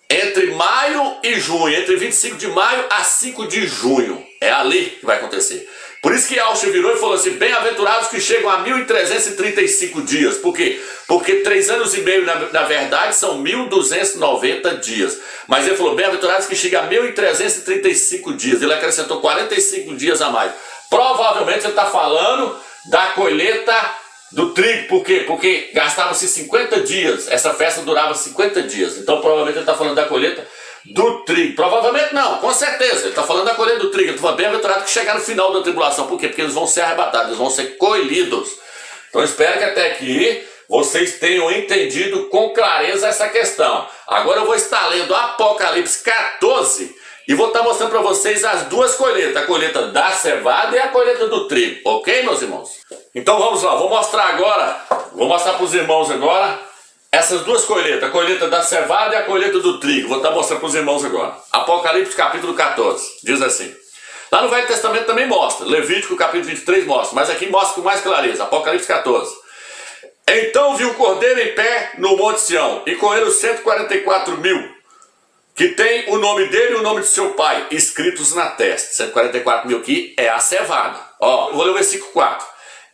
entre maio e junho, entre 25 de maio a 5 de junho. É ali que vai acontecer. Por isso que Yahshua virou e falou assim: bem-aventurados que chegam a 1335 dias. Por quê? Porque 3 anos e meio, na verdade, são 1290 dias. Mas ele falou: bem-aventurados que chegam a 1335 dias. Ele acrescentou 45 dias a mais. Provavelmente ele está falando da colheita do trigo. Por quê? Porque gastava-se 50 dias. Essa festa durava 50 dias. Então provavelmente ele está falando da colheita do trigo. Provavelmente não, com certeza. Ele está falando da colheita do trigo. Ele está falando bem-aventurado que chegar no final da tribulação. Por quê? Porque eles vão ser arrebatados, eles vão ser colhidos. Então espero que até aqui vocês tenham entendido com clareza essa questão. Agora eu vou estar lendo Apocalipse 14 e vou estar mostrando para vocês as duas colheitas. A colheita da cevada e a colheita do trigo. Ok, meus irmãos? Então vamos lá, vou mostrar para os irmãos agora essas duas colheitas, a colheita da cevada e a colheita do trigo. Vou estar mostrando para os irmãos agora. Apocalipse capítulo 14, diz assim. Lá no Velho Testamento também mostra, Levítico capítulo 23 mostra, mas aqui mostra com mais clareza, Apocalipse 14. Então viu o cordeiro em pé no Monte Sião, e com ele os 144 mil, que tem o nome dele e o nome de seu pai, escritos na testa. 144 mil aqui é a cevada. Ó, eu vou ler o versículo 4.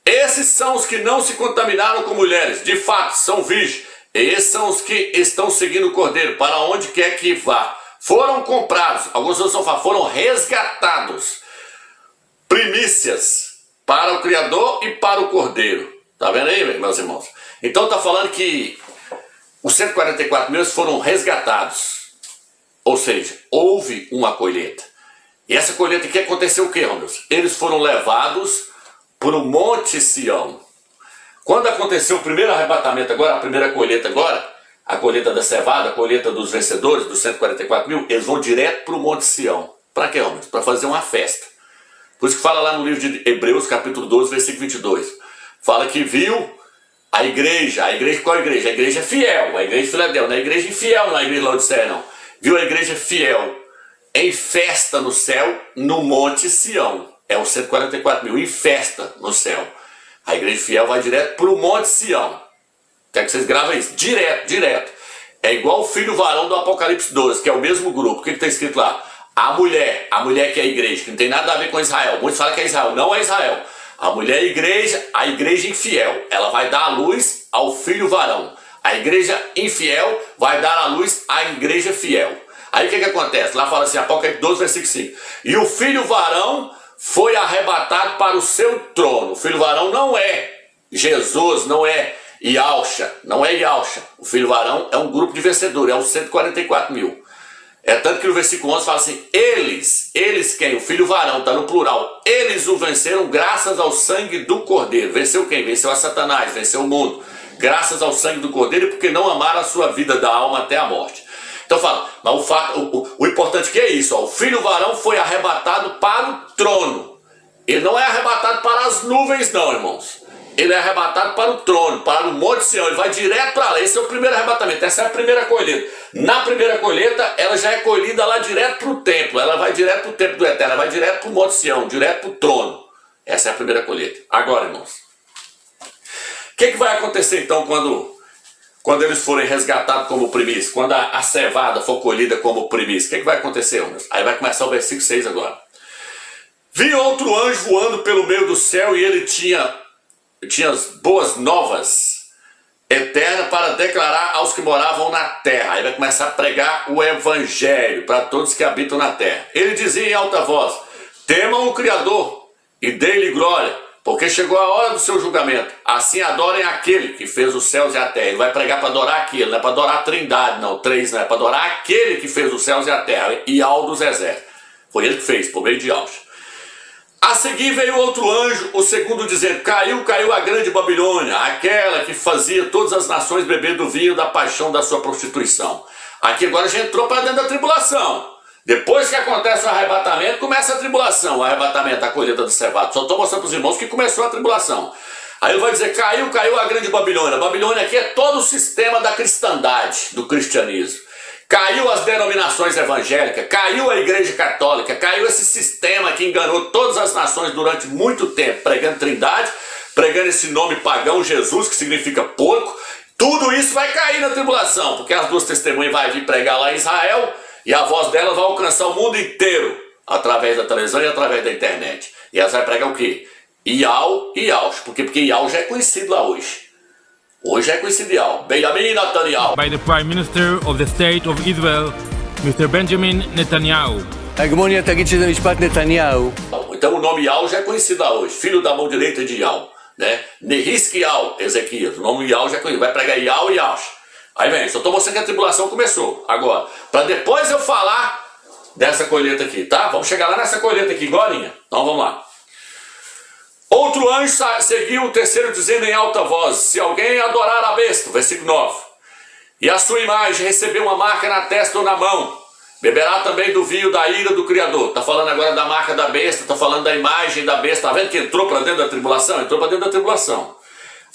Esses são os que não se contaminaram com mulheres, de fato são virgens. Esses são os que estão seguindo o cordeiro, para onde quer que vá. Foram comprados, alguns outros falam, foram resgatados. Primícias para o Criador e para o cordeiro. Tá vendo aí, meus irmãos? Então está falando que os 144 mil foram resgatados. Ou seja, houve uma colheita. E essa colheita aqui aconteceu o que, Romeu? Eles foram levados para o Monte Sião. Quando aconteceu o primeiro arrebatamento agora, a primeira colheita agora, a colheita da cevada, a colheita dos vencedores, dos 144 mil, eles vão direto para o Monte Sião. Para quê, Romeu? Para fazer uma festa. Por isso que fala lá no livro de Hebreus, capítulo 12, versículo 22. Fala que viu a igreja, qual é a igreja? A igreja fiel, a igreja de Filadélfia, não é a igreja infiel, não é a igreja de Laodiceia, não. Viu a igreja fiel em festa no céu, no Monte Sião. É os 144 mil, em festa no céu. A igreja fiel vai direto para o Monte Sião. Quer que vocês gravem isso? Direto. É igual o filho varão do Apocalipse 12, que é o mesmo grupo. O que está escrito lá? A mulher que é a igreja, que não tem nada a ver com Israel. Muitos falam que é Israel, não é Israel. A mulher é a igreja infiel. Ela vai dar a luz ao filho varão. A igreja infiel vai dar a luz à igreja fiel. Aí o que acontece? Lá fala assim, Apocalipse 12, versículo 5. E o filho varão foi arrebatado para o seu trono. O filho varão não é Jesus, não é Yahshua, O filho varão é um grupo de vencedores, é os 144 mil. É tanto que no versículo 11 fala assim, eles quem? O filho varão, está no plural. Eles o venceram graças ao sangue do cordeiro. Venceu quem? Venceu a Satanás, venceu o mundo. Graças ao sangue do cordeiro, porque não amaram a sua vida da alma até a morte. Então fala, mas o importante que é isso, ó, o filho varão foi arrebatado para o trono. Ele não é arrebatado para as nuvens não, irmãos. Ele é arrebatado para o trono, para o Monte Sião. Ele vai direto para lá. Esse é o primeiro arrebatamento, essa é a primeira colheita. Na primeira colheita, ela já é colhida lá direto para o templo. Ela vai direto para o templo do Eterno, ela vai direto para o Monte Sião, direto para o trono. Essa é a primeira colheita. Agora, irmãos, o que vai acontecer então quando eles forem resgatados como primícia? Quando a cevada for colhida como primícia? O que vai acontecer, irmãos? Aí vai começar o versículo 6 agora. Vi outro anjo voando pelo meio do céu e ele tinha as boas novas eternas para declarar aos que moravam na terra. Aí vai começar a pregar o evangelho para todos que habitam na terra. Ele dizia em alta voz: temam o Criador e dê-lhe glória, porque chegou a hora do seu julgamento. Assim adorem aquele que fez os céus e a terra. Ele vai pregar para adorar aquele, não é para adorar a trindade, não, três, não é para adorar aquele que fez os céus e a terra, e ao dos exércitos. Foi ele que fez, por meio de Alcha. A seguir veio outro anjo, o segundo, dizendo: caiu a grande Babilônia, aquela que fazia todas as nações beber do vinho da paixão da sua prostituição. Aqui agora já entrou para dentro da tribulação. Depois que acontece o arrebatamento, começa a tribulação, o arrebatamento, a colheita do cevado. Só estou mostrando para os irmãos que começou a tribulação. Aí ele vai dizer: caiu a grande Babilônia. A Babilônia aqui é todo o sistema da cristandade, do cristianismo. Caiu as denominações evangélicas, caiu a igreja católica, caiu esse sistema que enganou todas as nações durante muito tempo, pregando trindade, pregando esse nome pagão, Jesus, que significa porco. Tudo isso vai cair na tribulação, porque as duas testemunhas vão vir pregar lá em Israel, e a voz delas vai alcançar o mundo inteiro, através da televisão e através da internet. E elas vão pregar o quê? Iau e Yaush. Por quê? Porque Iau já é conhecido lá hoje. Hoje é conhecido Iau. Benjamin Netanyahu. By the Prime Minister of the State of Israel, Mr. Benjamin Netanyahu. ההגמוניה תגיד שזה משפט נתניהו. Então o nome Iau já é conhecido lá hoje. Filho da mão direita de Iau, né? Nehiskiel, Ezequias. O nome Iau já é conhecido. Vai pregar Iau e Yaush. Aí vem, só estou mostrando que a tribulação começou agora. Para depois eu falar dessa colheita aqui, tá? Vamos chegar lá nessa colheita aqui, agorinha. Então vamos lá. Outro anjo seguiu o terceiro, dizendo em alta voz: se alguém adorar a besta, versículo 9, e a sua imagem receber uma marca na testa ou na mão, beberá também do vinho da ira do Criador. Está falando agora da marca da besta, está falando da imagem da besta. Está vendo que entrou para dentro da tribulação? Entrou para dentro da tribulação.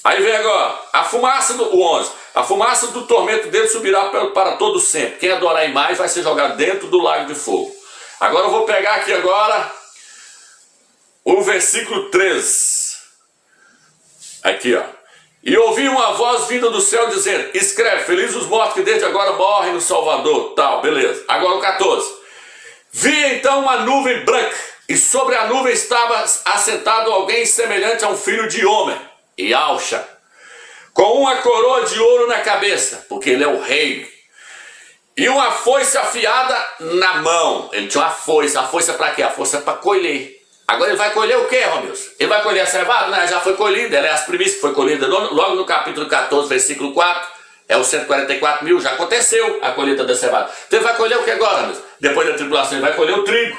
Aí vem agora, a fumaça do 11, a fumaça do tormento dele subirá para todo sempre. Quem adorar a imagem vai ser jogado dentro do lago de fogo. Agora eu vou pegar aqui agora o versículo 13. Aqui, ó. E ouvi uma voz vinda do céu dizendo: escreve, felizes os mortos que desde agora morrem no Salvador. Tal, beleza. Agora o 14. Vi então uma nuvem branca, e sobre a nuvem estava assentado alguém semelhante a um filho de homem, e Alcha, com uma coroa de ouro na cabeça, porque ele é o rei, e uma foice afiada na mão. Ele tinha uma foice. A foice é para quê? A foice é para colher. Agora ele vai colher o quê, Romilson? Ele vai colher a cevada? Não, já foi colhida, ela é as primícias que foi colhida logo no capítulo 14, versículo 4, é os 144 mil, já aconteceu a colheita da cevada. Então ele vai colher o que agora, Romilson? Depois da tribulação ele vai colher o trigo,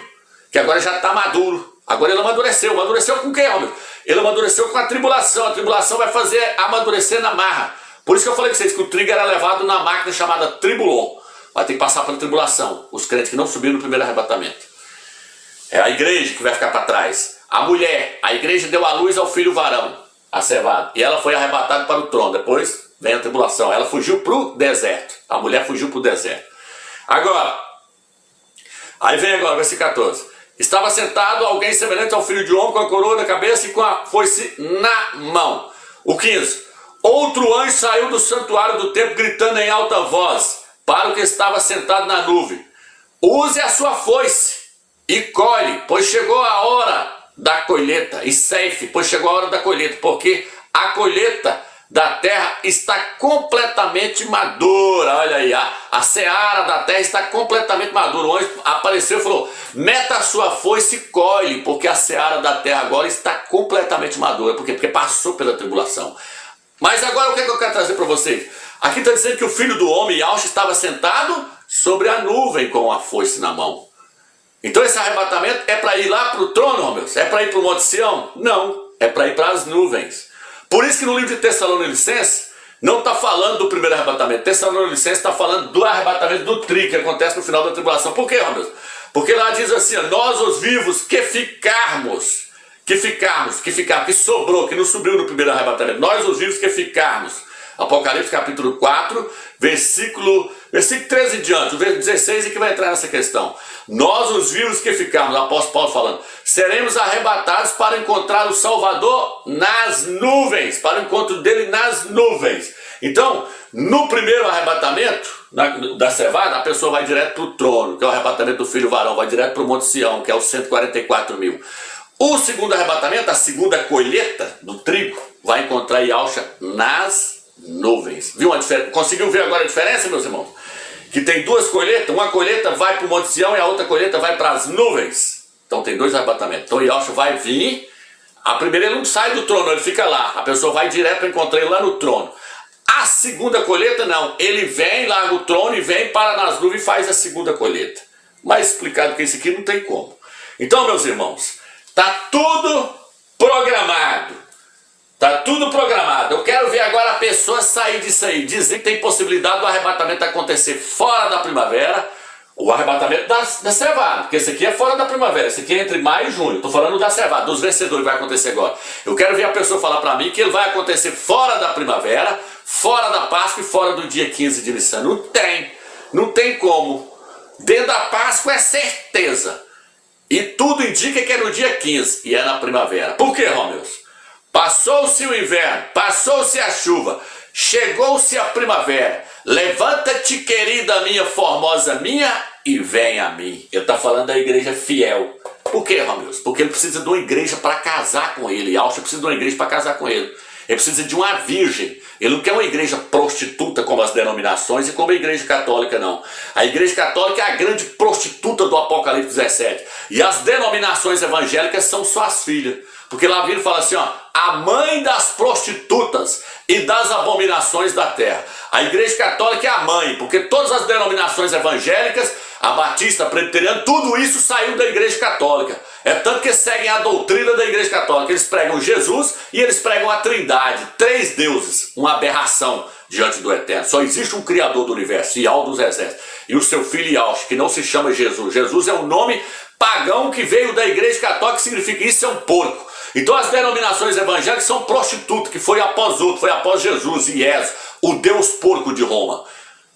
que agora já está maduro. Agora ele amadureceu. Amadureceu com o quê, Romilson? Ele amadureceu com a tribulação vai fazer amadurecer na marra. Por isso que eu falei com vocês que o trigo era levado na máquina chamada tribulon. Vai ter que passar pela tribulação, os crentes que não subiram no primeiro arrebatamento. É a igreja que vai ficar para trás. A mulher, a igreja deu à luz ao filho varão, a cevada, e ela foi arrebatada para o trono. Depois vem a tribulação. Ela fugiu para o deserto. A mulher fugiu para o deserto. Agora, aí vem agora, versículo 14. Estava sentado alguém semelhante ao filho de homem, com a coroa na cabeça e com a foice na mão. O 15. Outro anjo saiu do santuário do templo, gritando em alta voz para o que estava sentado na nuvem: use a sua foice e colhe, pois chegou a hora da colheita. E ceife, pois chegou a hora da colheita, porque a colheita da terra está completamente madura. Olha aí, a seara da terra está completamente madura. O anjo apareceu e falou: meta a sua foice e colhe, porque a seara da terra agora está completamente madura. Por quê? Porque passou pela tribulação. Mas agora o que eu quero trazer para vocês? Aqui está dizendo que o filho do homem, Yaush, estava sentado sobre a nuvem com a foice na mão. Então esse arrebatamento é para ir lá para o trono, Romilson? É para ir para o Monte Sião? Não, é para ir para as nuvens. Por isso que no livro de Tessalonicenses não está falando do primeiro arrebatamento. Tessalonicenses está falando do arrebatamento do trigo, que acontece no final da tribulação. Por quê, Romilson? Porque lá diz assim: nós os vivos que ficarmos, que sobrou, que não subiu no primeiro arrebatamento, nós os vivos que ficarmos. Apocalipse capítulo 4, versículo 13 em diante, o versículo 16 é que vai entrar nessa questão. Nós os vivos que ficarmos, o apóstolo Paulo falando, seremos arrebatados para encontrar o Salvador nas nuvens, para o encontro dele nas nuvens. Então, no primeiro arrebatamento, da cevada, a pessoa vai direto para o trono, que é o arrebatamento do filho varão, vai direto para o Monte Sião, que é os 144 mil. O segundo arrebatamento, a segunda colheita do trigo, vai encontrar Yahusha nas nuvens. Viu a diferença? Conseguiu ver agora a diferença, meus irmãos? Que tem duas colheitas, uma colheita vai para o Monte Sião e a outra colheita vai para as nuvens. Então tem dois arrebatamentos. Então Yahusha vai vir, a primeira ele não sai do trono, ele fica lá. A pessoa vai direto para encontrar ele lá no trono. A segunda colheita não, ele vem, larga o trono e vem, para nas nuvens e faz a segunda colheita. Mais explicado que isso aqui não tem como. Então, meus irmãos, está tudo programado. Está tudo programado. Eu quero ver agora a pessoa sair disso aí, dizer que tem possibilidade do arrebatamento acontecer fora da primavera, o arrebatamento da cevada, porque esse aqui é fora da primavera, esse aqui é entre maio e junho. Estou falando da cevada, dos vencedores, vai acontecer agora. Eu quero ver a pessoa falar para mim que ele vai acontecer fora da primavera, fora da Páscoa e fora do dia 15 de Nissan. Não tem como. Dentro da Páscoa é certeza. E tudo indica que é no dia 15 e é na primavera. Por quê, Romeus? Passou-se o inverno, passou-se a chuva, chegou-se a primavera. Levanta-te, querida minha, formosa minha, e vem a mim. Ele está falando da igreja fiel. Por quê, Romeus? Porque ele precisa de uma igreja para casar com ele. Yahusha precisa de uma igreja para casar com ele. Ele precisa de uma virgem. Ele não quer uma igreja prostituta como as denominações e como a igreja católica, não. A igreja católica é a grande prostituta do Apocalipse 17. E as denominações evangélicas são só as filhas. Porque lá vira e fala assim, ó, a mãe das prostitutas e das abominações da terra. A igreja católica é a mãe, porque todas as denominações evangélicas, a batista, a presbiteriana, tudo isso saiu da igreja católica. É tanto que seguem a doutrina da igreja católica. Eles pregam Jesus e eles pregam a Trindade, 3 deuses, uma aberração diante do Eterno. Só existe um Criador do universo, Yahweh dos exércitos, e o seu filho Yahusha, que não se chama Jesus. Jesus é um nome pagão que veio da igreja católica, que significa isso é um porco. Então as denominações evangélicas são prostitutas, que foi após outro, foi após Jesus e Jesus, o Deus porco de Roma.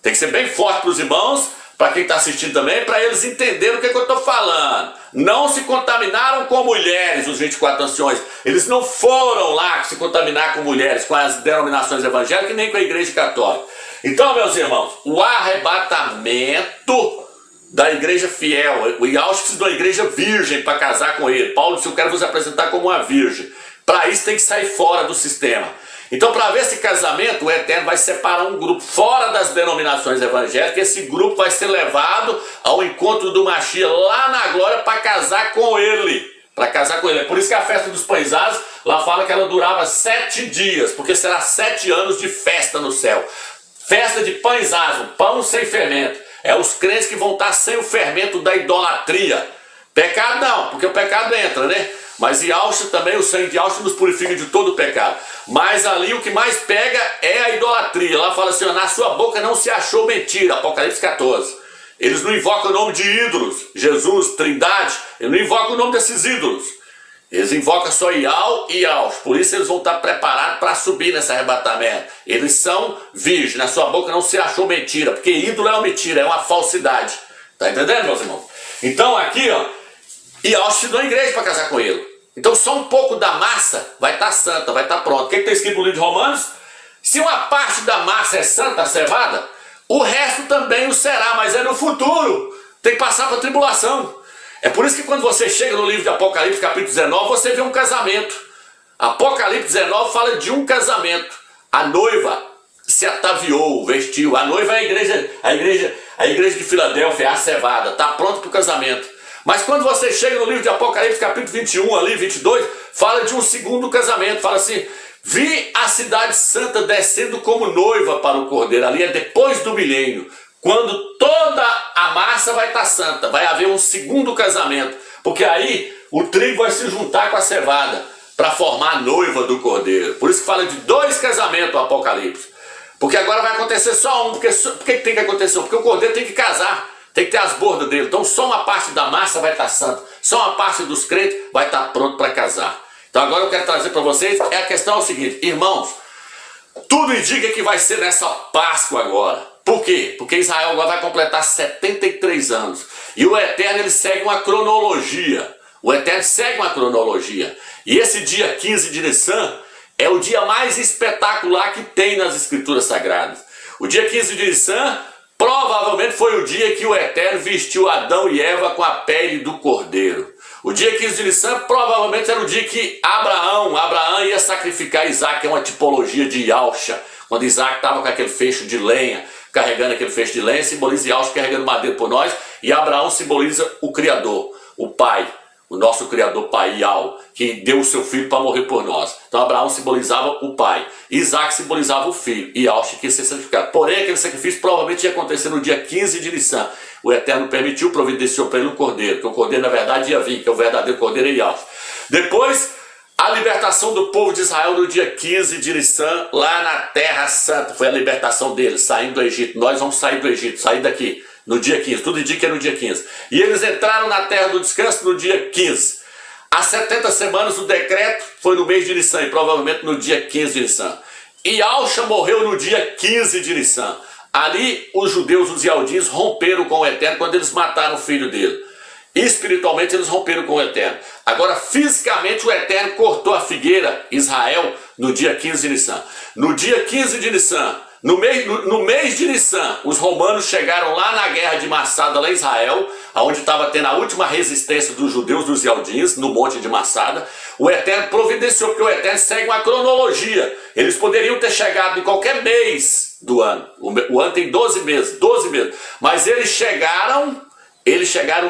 Tem que ser bem forte para os irmãos, para quem está assistindo também, para eles entenderem o que eu estou falando. Não se contaminaram com mulheres, os 24 anciões. Eles não foram lá se contaminar com mulheres, com as denominações evangélicas, nem com a igreja católica. Então, meus irmãos, o arrebatamento da igreja fiel, o Yahusha precisa de uma igreja virgem para casar com ele. Paulo disse, eu quero vos apresentar como uma virgem. Para isso tem que sair fora do sistema. Então, para ver esse casamento, o Eterno vai separar um grupo fora das denominações evangélicas. Esse grupo vai ser levado ao encontro do Mashiach lá na glória para casar com ele. Para casar com ele. É por isso que a festa dos pães asmos, lá fala que ela durava 7 dias, porque será 7 anos de festa no céu. Festa de pães asmos, pão sem fermento. É os crentes que vão estar sem o fermento da idolatria. Pecado não, porque o pecado entra, né? Mas Yahusha também, o sangue de Yahusha nos purifica de todo o pecado. Mas ali o que mais pega é a idolatria. Lá fala assim, ó, na sua boca não se achou mentira, Apocalipse 14. Eles não invocam o nome de ídolos, Jesus, Trindade, eles não invocam o nome desses ídolos. Eles invocam só Yahweh e Yahusha. Por isso eles vão estar preparados para subir nesse arrebatamento. Eles são virgens, na sua boca não se achou mentira, porque ídolo é uma mentira, é uma falsidade. Tá entendendo, meus irmãos? Então aqui, ó, Yahusha te deu a igreja para casar com ele. Então só um pouco da massa vai estar santa, vai estar pronta. O que está escrito no livro de Romanos? Se uma parte da massa é santa, a cevada, o resto também o será, mas é no futuro. Tem que passar para a tribulação. É por isso que quando você chega no livro de Apocalipse, capítulo 19, você vê um casamento. Apocalipse 19 fala de um casamento. A noiva se ataviou, vestiu. A noiva é a igreja de Filadélfia, é a cevada, está pronta para o casamento. Mas quando você chega no livro de Apocalipse, capítulo 21, ali, 22, fala de um segundo casamento. Fala assim, vi a cidade santa descendo como noiva para o Cordeiro. Ali é depois do milênio. Quando toda a massa vai estar santa, vai haver um segundo casamento. Porque aí o trigo vai se juntar com a cevada para formar a noiva do Cordeiro. Por isso que fala de 2 casamentos o Apocalipse. Porque agora vai acontecer só um. Por que tem que acontecer? Porque o Cordeiro tem que casar. Tem que ter as bordas dele. Então só uma parte da massa vai estar santa. Só uma parte dos crentes vai estar pronto para casar. Então agora eu quero trazer para vocês, a questão é o seguinte. Irmãos, tudo indica que vai ser nessa Páscoa agora. Por quê? Porque Israel agora vai completar 73 anos. E o Eterno, ele segue uma cronologia. O Eterno segue uma cronologia. E esse dia 15 de Nissan é o dia mais espetacular que tem nas Escrituras Sagradas. O dia 15 de Nissan, Provavelmente foi o dia que o Eterno vestiu Adão e Eva com a pele do cordeiro. O dia 15 de Nissan provavelmente era o dia que Abraão ia sacrificar Isaac, que é uma tipologia de Yahshua. Quando Isaac estava com aquele feixe de lenha, carregando aquele feixe de lenha, simboliza Yahshua carregando madeira por nós, e Abraão simboliza o Criador, o Pai, o nosso Criador Pai, Yahweh, que deu o seu filho para morrer por nós. Então Abraão simbolizava o pai, Isaac simbolizava o filho, e Yahshua que ia ser sacrificado. Porém, aquele sacrifício provavelmente ia acontecer no dia 15 de Nissan. O Eterno permitiu, providenciou para ele um cordeiro, que o cordeiro na verdade ia vir, que é o verdadeiro cordeiro é Yahshua. Depois, a libertação do povo de Israel no dia 15 de Nissan, lá na Terra Santa, foi a libertação deles, saindo do Egito. Nós vamos sair do Egito, sair daqui. No dia 15, tudo indica que é no dia 15. E eles entraram na terra do descanso no dia 15. Há 70 semanas o decreto foi no mês de Nissan, e provavelmente no dia 15 de Nissan. E Yahshua morreu no dia 15 de Nissan. Ali os judeus, os Yaldins, romperam com o Eterno quando eles mataram o filho dele. Espiritualmente eles romperam com o Eterno. Agora fisicamente o Eterno cortou a figueira, Israel, no dia 15 de Nissan. No dia 15 de Nissan, no mês de Nissan, os romanos chegaram lá na guerra de Massada, lá em Israel, onde estava tendo a última resistência dos judeus, dos Yaldins, no monte de Massada. O Eterno providenciou, porque o Eterno segue uma cronologia. Eles poderiam ter chegado em qualquer mês do ano. O ano tem 12 meses, mas eles chegaram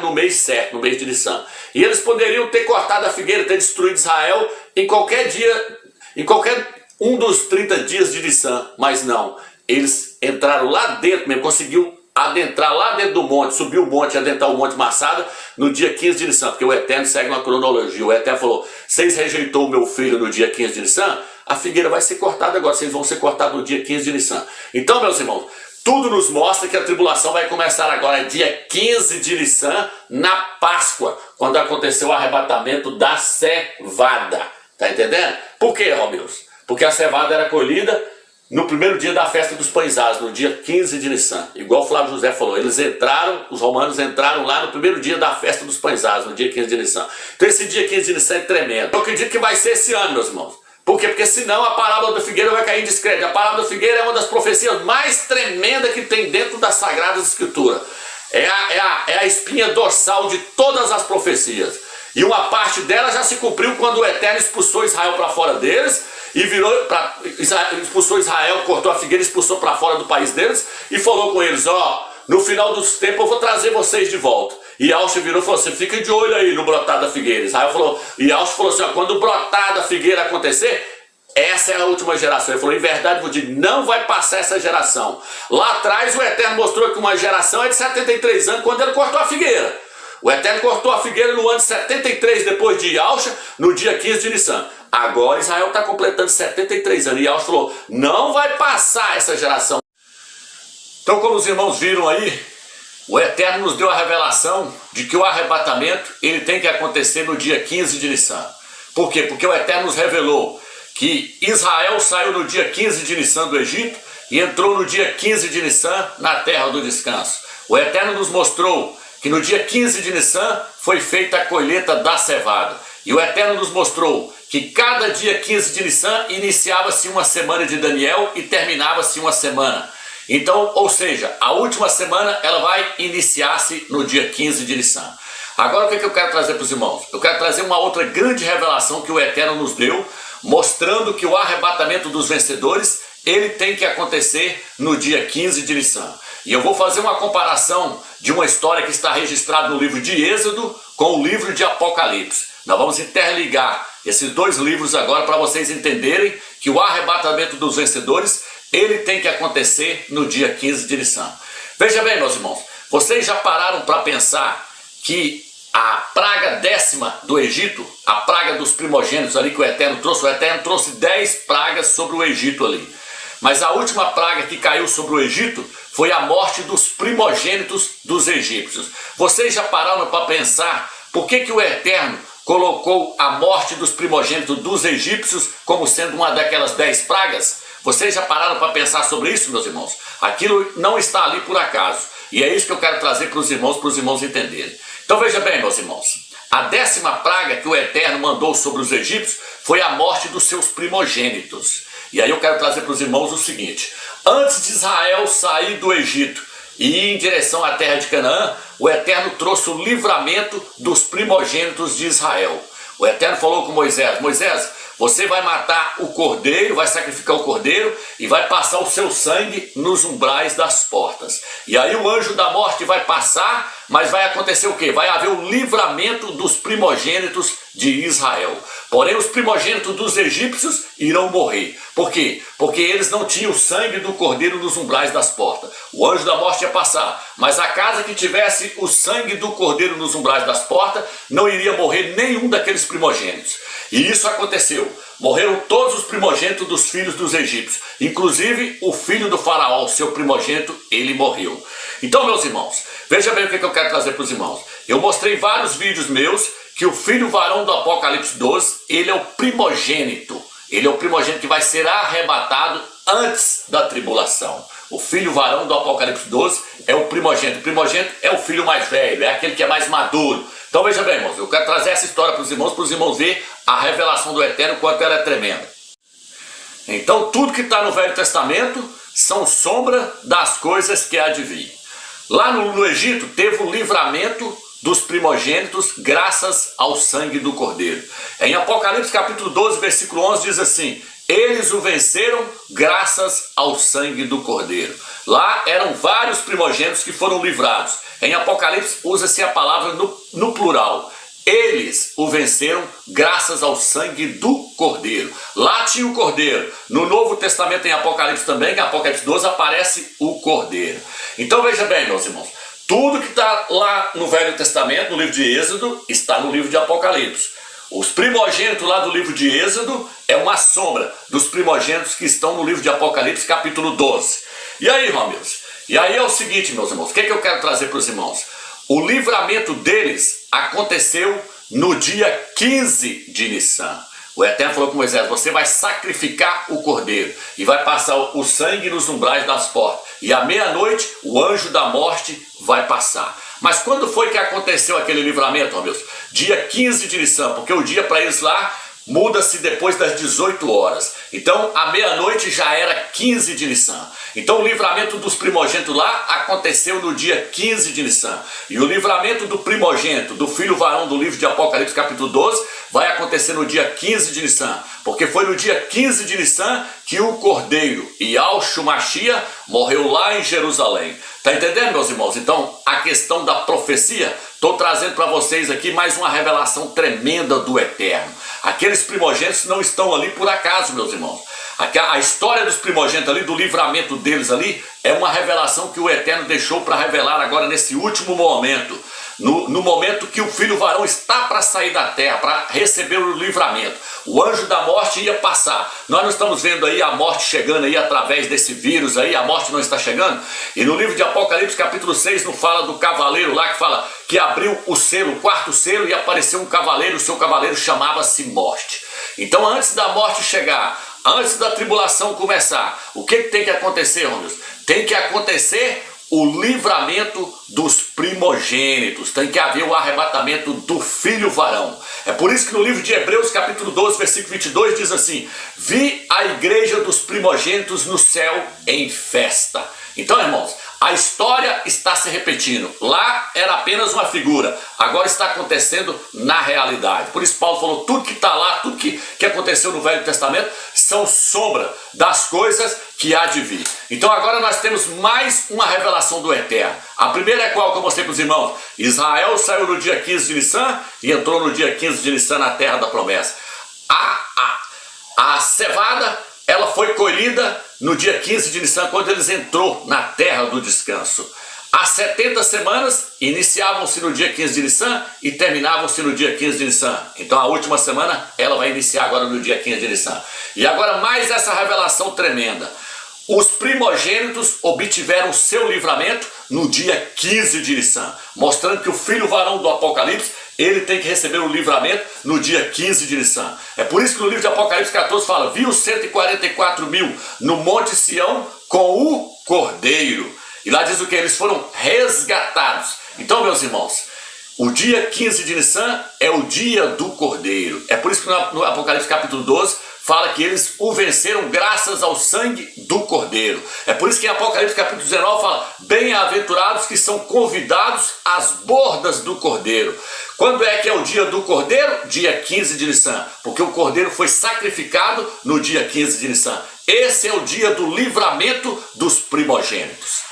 no mês certo, no mês de Nissan. E eles poderiam ter cortado a figueira, ter destruído Israel em qualquer dia, em qualquer um dos 30 dias de Nissan, mas não. Eles entraram lá dentro mesmo, conseguiu adentrar lá dentro do monte, subir o monte, adentrar o monte Massada, no dia 15 de Nissan, porque o Eterno segue uma cronologia. O Eterno falou, vocês rejeitou o meu filho no dia 15 de Nissan, a figueira vai ser cortada agora, vocês vão ser cortados no dia 15 de Nissan. Então, meus irmãos, tudo nos mostra que a tribulação vai começar agora, dia 15 de Nissan, na Páscoa, quando aconteceu o arrebatamento da cevada. Tá entendendo? Por quê, Romeus? Porque a cevada era colhida no primeiro dia da festa dos pães asmos, no dia 15 de Nissan. Igual o Flávio José falou, eles entraram, os romanos entraram lá no primeiro dia da festa dos pães asmos, no dia 15 de Nissan. Então esse dia 15 de Nissan é tremendo. Eu acredito que vai ser esse ano, meus irmãos. Por quê? Porque senão a parábola da figueira vai cair em descrédito. A parábola da figueira é uma das profecias mais tremendas que tem dentro das Sagradas Escrituras. É a espinha dorsal de todas as profecias. E uma parte dela já se cumpriu quando o Eterno expulsou Israel para fora deles, e expulsou Israel, cortou a figueira, expulsou para fora do país deles, e falou com eles, no final dos tempos eu vou trazer vocês de volta. E Yahshua virou e falou assim, fica de olho aí no brotar da figueira. E Yahshua falou assim, quando o brotar da figueira acontecer, essa é a última geração. Ele falou, em verdade vos digo, não vai passar essa geração. Lá atrás o Eterno mostrou que uma geração é de 73 anos, quando ele cortou a figueira. O Eterno cortou a figueira no ano de 73 depois de Yahshua, no dia 15 de Nissan. Agora Israel está completando 73 anos. E Yahshua falou, não vai passar essa geração. Então, como os irmãos viram aí, o Eterno nos deu a revelação de que o arrebatamento ele tem que acontecer no dia 15 de Nissan. Por quê? Porque o Eterno nos revelou que Israel saiu no dia 15 de Nissan do Egito e entrou no dia 15 de Nissan na terra do descanso. O Eterno nos mostrou que no dia 15 de Nissan foi feita a colheita da cevada. E o Eterno nos mostrou que cada dia 15 de Nissan iniciava-se uma semana de Daniel e terminava-se uma semana. Então, ou seja, a última semana ela vai iniciar-se no dia 15 de Nissan. Agora o que eu quero trazer para os irmãos? Eu quero trazer uma outra grande revelação que o Eterno nos deu, mostrando que o arrebatamento dos vencedores, ele tem que acontecer no dia 15 de Nissan. E eu vou fazer uma comparação de uma história que está registrada no livro de Êxodo com o livro de Apocalipse. Nós vamos interligar esses dois livros agora para vocês entenderem que o arrebatamento dos vencedores, ele tem que acontecer no dia 15 de Nissan. Veja bem, meus irmãos, vocês já pararam para pensar que a praga 10ª do Egito, a praga dos primogênitos ali que o Eterno trouxe 10 pragas sobre o Egito ali. Mas a última praga que caiu sobre o Egito foi a morte dos primogênitos dos egípcios. Vocês já pararam para pensar por que o Eterno colocou a morte dos primogênitos dos egípcios como sendo uma daquelas 10 pragas? Vocês já pararam para pensar sobre isso, meus irmãos? Aquilo não está ali por acaso. E é isso que eu quero trazer para os irmãos entenderem. Então veja bem, meus irmãos. A 10ª praga que o Eterno mandou sobre os egípcios foi a morte dos seus primogênitos. E aí eu quero trazer para os irmãos o seguinte. Antes de Israel sair do Egito e ir em direção à terra de Canaã, o Eterno trouxe o livramento dos primogênitos de Israel. O Eterno falou com Moisés: Moisés, você vai matar o cordeiro, vai sacrificar o cordeiro e vai passar o seu sangue nos umbrais das portas. E aí o anjo da morte vai passar, mas vai acontecer o quê? Vai haver o livramento dos primogênitos de Israel. Porém, os primogênitos dos egípcios irão morrer. Por quê? Porque eles não tinham o sangue do cordeiro nos umbrais das portas. O anjo da morte ia passar, mas a casa que tivesse o sangue do cordeiro nos umbrais das portas, não iria morrer nenhum daqueles primogênitos. E isso aconteceu. Morreram todos os primogênitos dos filhos dos egípcios. Inclusive o filho do faraó, seu primogênito, ele morreu. Então, meus irmãos, veja bem o que eu quero trazer para os irmãos. Eu mostrei vários vídeos meus que o filho varão do Apocalipse 12, ele é o primogênito. Ele é o primogênito que vai ser arrebatado antes da tribulação. O filho varão do Apocalipse 12 é o primogênito. O primogênito é o filho mais velho, é aquele que é mais maduro. Então veja bem, irmãos, eu quero trazer essa história para os irmãos verem a revelação do Eterno, quanto ela é tremenda. Então tudo que está no Velho Testamento são sombra das coisas que há de vir. Lá no Egito teve o livramento dos primogênitos graças ao sangue do Cordeiro. Em Apocalipse capítulo 12, versículo 11 diz assim: eles o venceram graças ao sangue do Cordeiro. Lá eram vários primogênitos que foram livrados. Em Apocalipse usa-se a palavra no plural. Eles o venceram graças ao sangue do Cordeiro. Lá tinha o Cordeiro. No Novo Testamento, em Apocalipse também, em Apocalipse 12, aparece o Cordeiro. Então veja bem, meus irmãos, tudo que está lá no Velho Testamento, no livro de Êxodo, está no livro de Apocalipse. Os primogênitos lá do livro de Êxodo é uma sombra dos primogênitos que estão no livro de Apocalipse, capítulo 12. E aí, irmãos? E aí é o seguinte, meus irmãos, o que eu quero trazer para os irmãos? O livramento deles aconteceu no dia 15 de Nissan. O Eterno falou com Moisés: você vai sacrificar o cordeiro e vai passar o sangue nos umbrais das portas. E à meia-noite o anjo da morte vai passar. Mas quando foi que aconteceu aquele livramento, ó Deus? Dia 15 de Nissan, porque o dia para eles lá muda-se depois das 18 horas. Então, à meia-noite já era 15 de Nissan. Então, o livramento dos primogênitos lá aconteceu no dia 15 de Nissan. E o livramento do primogênito, do filho varão do livro de Apocalipse, capítulo 12, vai acontecer no dia 15 de Nissan. Porque foi no dia 15 de Nissan que o Cordeiro, Yahshua Mashiach, morreu lá em Jerusalém. Está entendendo, meus irmãos? Então, a questão da profecia, estou trazendo para vocês aqui mais uma revelação tremenda do Eterno. Aqueles primogênitos não estão ali por acaso, meus irmãos. A história dos primogênitos ali, do livramento deles ali, é uma revelação que o Eterno deixou para revelar agora nesse último momento. No momento que o filho varão está para sair da terra, para receber o livramento. O anjo da morte ia passar. Nós não estamos vendo aí a morte chegando aí através desse vírus aí, a morte não está chegando. E no livro de Apocalipse capítulo 6 não fala do cavaleiro lá que fala que abriu o selo, o quarto selo, e apareceu um cavaleiro, o seu cavaleiro chamava-se morte. Então antes da morte chegar, antes da tribulação começar, o que tem que acontecer, irmãos? Tem que acontecer o livramento dos primogênitos. Tem que haver o arrebatamento do filho varão. É por isso que no livro de Hebreus, capítulo 12, versículo 22, diz assim: vi a igreja dos primogênitos no céu em festa. Então, irmãos, a história está se repetindo. Lá era apenas uma figura, agora está acontecendo na realidade. Por isso Paulo falou, tudo que está lá, tudo que aconteceu no Velho Testamento são sombra das coisas que há de vir. Então agora nós temos mais uma revelação do Eterno. A primeira é qual que eu mostrei para os irmãos? Israel saiu no dia 15 de Nissan e entrou no dia 15 de Nissan na terra da promessa. A cevada, ela foi colhida no dia 15 de Nissan, quando eles entrou na terra do descanso. As 70 semanas iniciavam-se no dia 15 de Nissan e terminavam-se no dia 15 de Nissan. Então a última semana, ela vai iniciar agora no dia 15 de Nissan. E agora mais essa revelação tremenda. Os primogênitos obtiveram seu livramento no dia 15 de Nissan, mostrando que o filho varão do Apocalipse, ele tem que receber o livramento no dia 15 de Nissan. É por isso que no livro de Apocalipse 14 fala, viu 144 mil no Monte Sião com o Cordeiro. E lá diz o que? Eles foram resgatados. Então, meus irmãos, o dia 15 de Nissan é o dia do Cordeiro. É por isso que no Apocalipse capítulo 12 fala que eles o venceram graças ao sangue do Cordeiro. É por isso que em Apocalipse capítulo 19 fala: bem-aventurados que são convidados às bordas do Cordeiro. Quando é que é o dia do Cordeiro? Dia 15 de Nissan, porque o Cordeiro foi sacrificado no dia 15 de Nissan. Esse é o dia do livramento dos primogênitos.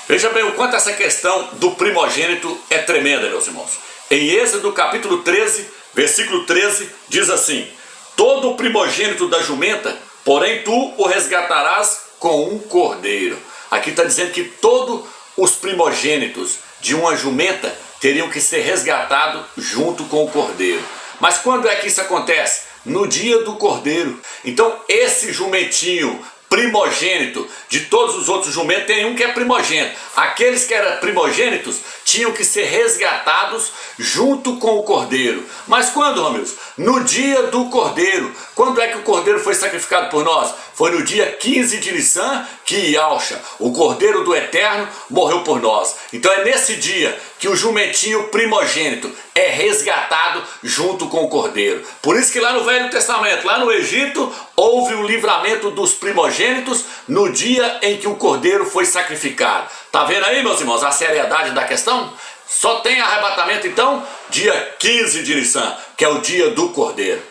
Veja bem o quanto essa questão do primogênito é tremenda, meus irmãos. Em Êxodo capítulo 13, versículo 13, diz assim: todo o primogênito da jumenta, porém tu o resgatarás com um cordeiro. Aqui está dizendo que todos os primogênitos de uma jumenta teriam que ser resgatados junto com o cordeiro. Mas quando é que isso acontece? No dia do cordeiro. Então esse jumentinho primogênito, de todos os outros jumentos, tem um que é primogênito. Aqueles que eram primogênitos tinham que ser resgatados junto com o cordeiro. Mas quando, Romilson? No dia do cordeiro. Quando é que o cordeiro foi sacrificado por nós? Foi no dia 15 de Nissan que Yahshua, o cordeiro do Eterno, morreu por nós. Então é nesse dia que o jumentinho primogênito é resgatado junto com o cordeiro. Por isso que lá no Velho Testamento, lá no Egito, houve o livramento dos primogênitos no dia em que o cordeiro foi sacrificado. Tá vendo aí, meus irmãos, a seriedade da questão? Só tem arrebatamento então dia 15 de Nissan, que é o dia do cordeiro.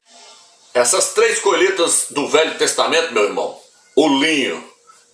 Essas três colheitas do Velho Testamento, meu irmão, o linho,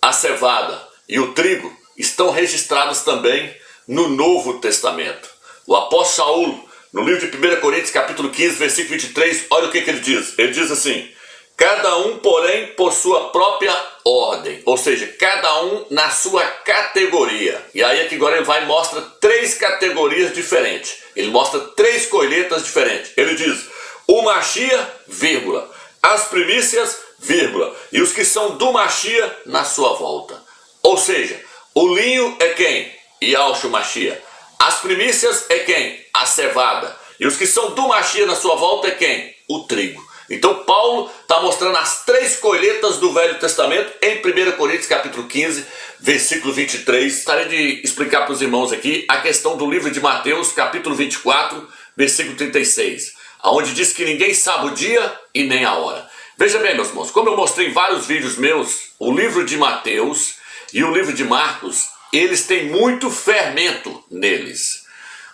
a cevada e o trigo, estão registradas também no Novo Testamento. O apóstolo Saulo, no livro de 1 Coríntios capítulo 15, versículo 23, olha o que ele diz. Ele diz assim: cada um, porém, por sua própria ordem, ou seja, cada um na sua categoria. E aí aqui agora ele vai e mostra três categorias diferentes. Ele mostra três colheitas diferentes. Ele diz: o Machia, vírgula, as primícias, vírgula, e os que são do Machia na sua volta. Ou seja, o linho é quem? Yahshua Machia. As primícias é quem? A cevada. E os que são do Machia na sua volta é quem? O trigo. Então Paulo está mostrando as três colheitas do Velho Testamento em 1 Coríntios capítulo 15, versículo 23. Gostaria de explicar para os irmãos aqui a questão do livro de Mateus, capítulo 24, versículo 36, onde diz que ninguém sabe o dia e nem a hora. Veja bem, meus irmãos, como eu mostrei em vários vídeos meus, o livro de Mateus e o livro de Marcos, eles têm muito fermento neles.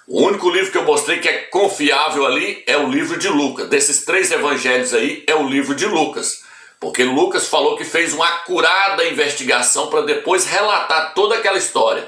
O único livro que eu mostrei que é confiável ali é o livro de Lucas. Desses três evangelhos aí, é o livro de Lucas. Porque Lucas falou que fez uma acurada investigação para depois relatar toda aquela história.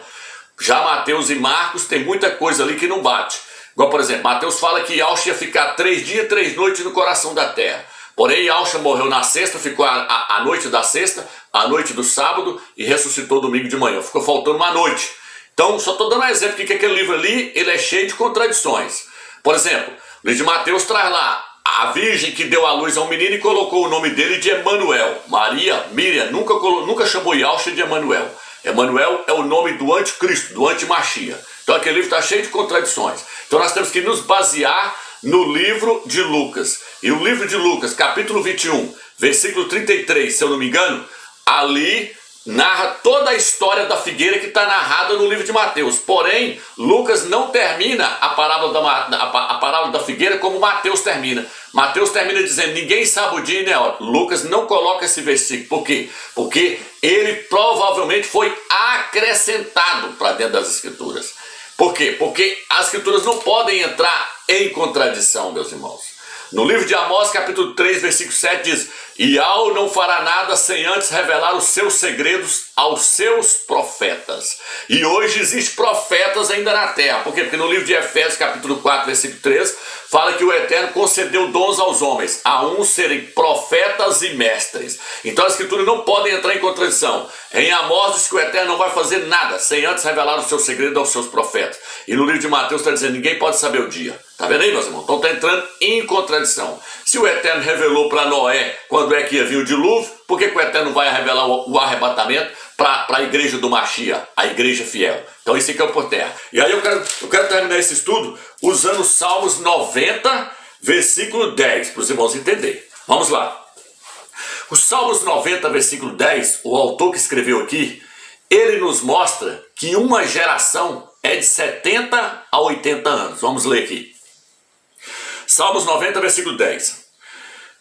Já Mateus e Marcos tem muita coisa ali que não bate. Igual, por exemplo, Mateus fala que Yahshua ia ficar 3 dias e 3 noites no coração da terra. Porém, Yahshua morreu na sexta, ficou a noite da sexta, a noite do sábado e ressuscitou domingo de manhã. Ficou faltando uma noite. Então, só estou dando um exemplo que aquele livro ali, ele é cheio de contradições. Por exemplo, o livro de Mateus traz lá a virgem que deu à luz a um menino e colocou o nome dele de Emanuel. Maria, Miriam, nunca chamou Yahshua de Emanuel. Emanuel é o nome do anticristo, do antimachia. Então aquele livro está cheio de contradições. Então nós temos que nos basear no livro de Lucas. E o livro de Lucas, capítulo 21, versículo 33, se eu não me engano, ali narra toda a história da figueira que está narrada no livro de Mateus. Porém, Lucas não termina a parábola da figueira como Mateus termina. Mateus termina dizendo, ninguém sabe o dia e nem a hora. Lucas não coloca esse versículo. Por quê? Porque ele provavelmente foi acrescentado para dentro das Escrituras. Por quê? Porque as Escrituras não podem entrar em contradição, meus irmãos. No livro de Amós, capítulo 3, versículo 7, diz: Yahweh não fará nada sem antes revelar os seus segredos aos seus profetas. E hoje existem profetas ainda na terra. Por quê? Porque no livro de Efésios, capítulo 4, versículo 3, fala que o Eterno concedeu dons aos homens, a uns serem profetas e mestres. Então as Escrituras não podem entrar em contradição. Em Amós diz que o Eterno não vai fazer nada sem antes revelar o seu segredo aos seus profetas. E no livro de Mateus está dizendo, ninguém pode saber o dia. Tá vendo aí, meus irmãos? Então está entrando em contradição. Se o Eterno revelou para Noé quando é que ia vir o dilúvio, por que o Eterno vai revelar o arrebatamento para a igreja do Machia, a igreja fiel? Então isso aqui é o por terra. E aí eu quero terminar esse estudo usando Salmos 90, versículo 10, para os irmãos entenderem. Vamos lá. Os Salmos 90, versículo 10, o autor que escreveu aqui, ele nos mostra que uma geração é de 70 a 80 anos. Vamos ler aqui. Salmos 90, versículo 10.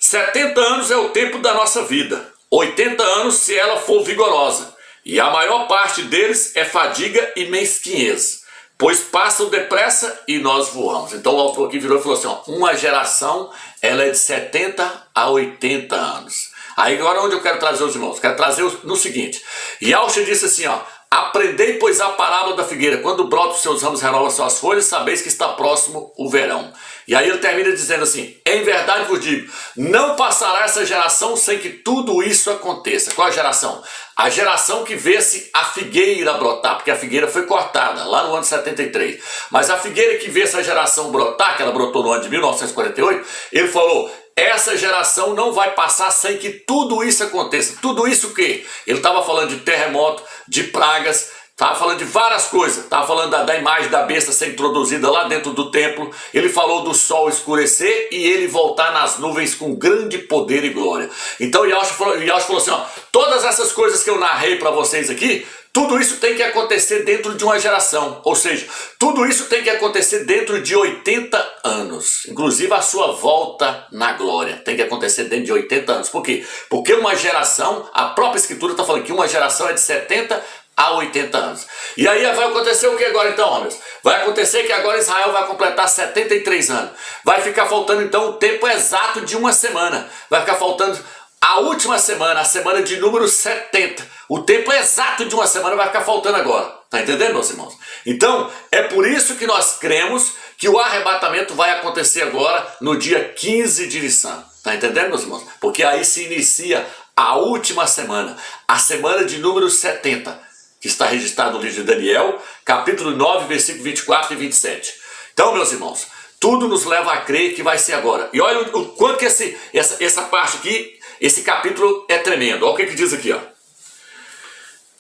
70 anos é o tempo da nossa vida, 80 anos se ela for vigorosa, e a maior parte deles é fadiga e mesquinhez, pois passam depressa e nós voamos. Então o autor aqui virou e falou assim, ó, uma geração ela é de 70 a 80 anos. Aí agora onde eu quero trazer os irmãos? Quero trazer no seguinte, Yahshua disse assim, ó, aprendei, pois, a parábola da figueira. Quando brota os seus ramos, renova suas folhas, sabeis que está próximo o verão. E aí ele termina dizendo assim, em verdade vos digo, não passará essa geração sem que tudo isso aconteça. Qual a geração? A geração que vê-se a figueira brotar, porque a figueira foi cortada lá no ano 73. Mas a figueira que vê essa geração brotar, que ela brotou no ano de 1948, ele falou, essa geração não vai passar sem que tudo isso aconteça. Tudo isso o quê? Ele estava falando de terremoto, de pragas, estava falando de várias coisas. Estava falando da imagem da besta ser introduzida lá dentro do templo. Ele falou do sol escurecer e ele voltar nas nuvens com grande poder e glória. Então Yahshua falou assim, ó, todas essas coisas que eu narrei para vocês aqui, tudo isso tem que acontecer dentro de uma geração, ou seja, tudo isso tem que acontecer dentro de 80 anos, inclusive a sua volta na glória, tem que acontecer dentro de 80 anos, por quê? Porque uma geração, a própria escritura está falando que uma geração é de 70 a 80 anos, e aí vai acontecer o que agora então, homens? Vai acontecer que agora Israel vai completar 73 anos, vai ficar faltando então o tempo exato de uma semana, vai ficar faltando a última semana, a semana de número 70, o tempo exato de uma semana vai ficar faltando agora. Tá entendendo, meus irmãos? Então, é por isso que nós cremos que o arrebatamento vai acontecer agora no dia 15 de Nissan. Tá entendendo, meus irmãos? Porque aí se inicia a última semana, a semana de número 70, que está registrado no livro de Daniel, capítulo 9, versículo 24 e 27. Então, meus irmãos, tudo nos leva a crer que vai ser agora. E olha o quanto que essa parte aqui, esse capítulo é tremendo. Olha o que diz aqui, ó.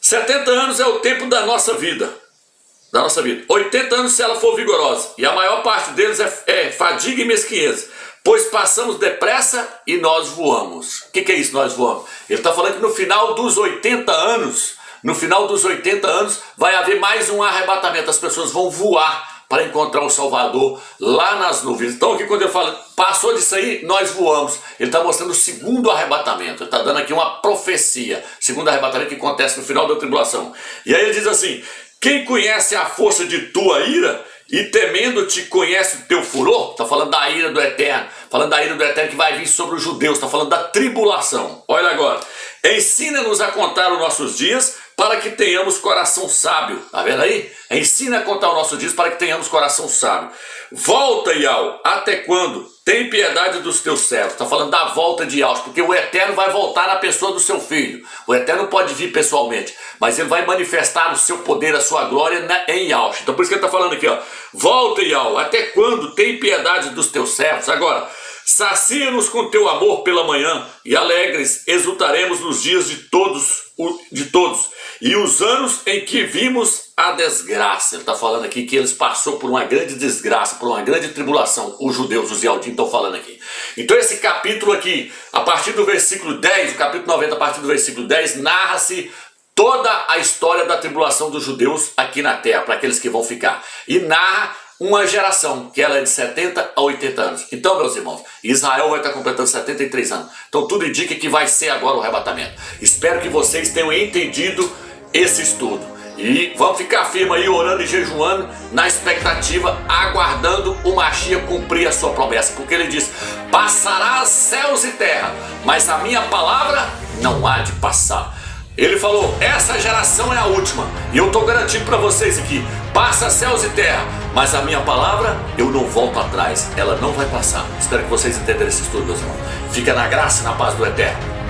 70 anos é o tempo da nossa vida. 80 anos se ela for vigorosa. E a maior parte deles é fadiga e mesquinhez. Pois passamos depressa e nós voamos. O que é isso, nós voamos? Ele está falando que no final dos 80 anos, vai haver mais um arrebatamento. As pessoas vão voar para encontrar o Salvador lá nas nuvens. Então aqui quando ele fala, passou disso aí, nós voamos. Ele está mostrando o segundo arrebatamento. Ele está dando aqui uma profecia. Segundo arrebatamento que acontece no final da tribulação. E aí ele diz assim, quem conhece a força de tua ira e temendo-te conhece o teu furor? Está falando da ira do Eterno. Falando da ira do Eterno que vai vir sobre os judeus. Está falando da tribulação. Olha agora. Ensina-nos a contar os nossos dias para que tenhamos coração sábio. Tá vendo aí? Ensina a contar os nossos dias para que tenhamos coração sábio. Volta, Yahweh, até quando? Tem piedade dos teus servos. Está falando da volta de Yahweh, porque o Eterno vai voltar na pessoa do seu filho. O Eterno pode vir pessoalmente, mas ele vai manifestar o seu poder, a sua glória em Yahweh. Então por isso que ele está falando aqui, ó. Volta, Yahweh, até quando? Tem piedade dos teus servos. Agora, sacia-nos com teu amor pela manhã e alegres exultaremos nos dias de todos, e os anos em que vimos a desgraça. Ele está falando aqui que eles passaram por uma grande desgraça, por uma grande tribulação. Os judeus, os Yaldim estão falando aqui. Então esse capítulo aqui, a partir do versículo 10, o capítulo 90, a partir do versículo 10, narra-se toda a história da tribulação dos judeus aqui na terra, para aqueles que vão ficar. E narra uma geração, que ela é de 70 a 80 anos. Então, meus irmãos, Israel vai estar completando 73 anos. Então tudo indica que vai ser agora o arrebatamento. Espero que vocês tenham entendido esse estudo. E vamos ficar firme aí, orando e jejuando, na expectativa, aguardando o Mashiach cumprir a sua promessa. Porque ele diz, passará céus e terra, mas a minha palavra não há de passar. Ele falou, essa geração é a última, e eu estou garantindo para vocês aqui, passa céus e terra, mas a minha palavra, eu não volto atrás, ela não vai passar. Espero que vocês entenderem esse estudo, meus irmãos. Fica na graça e na paz do Eterno.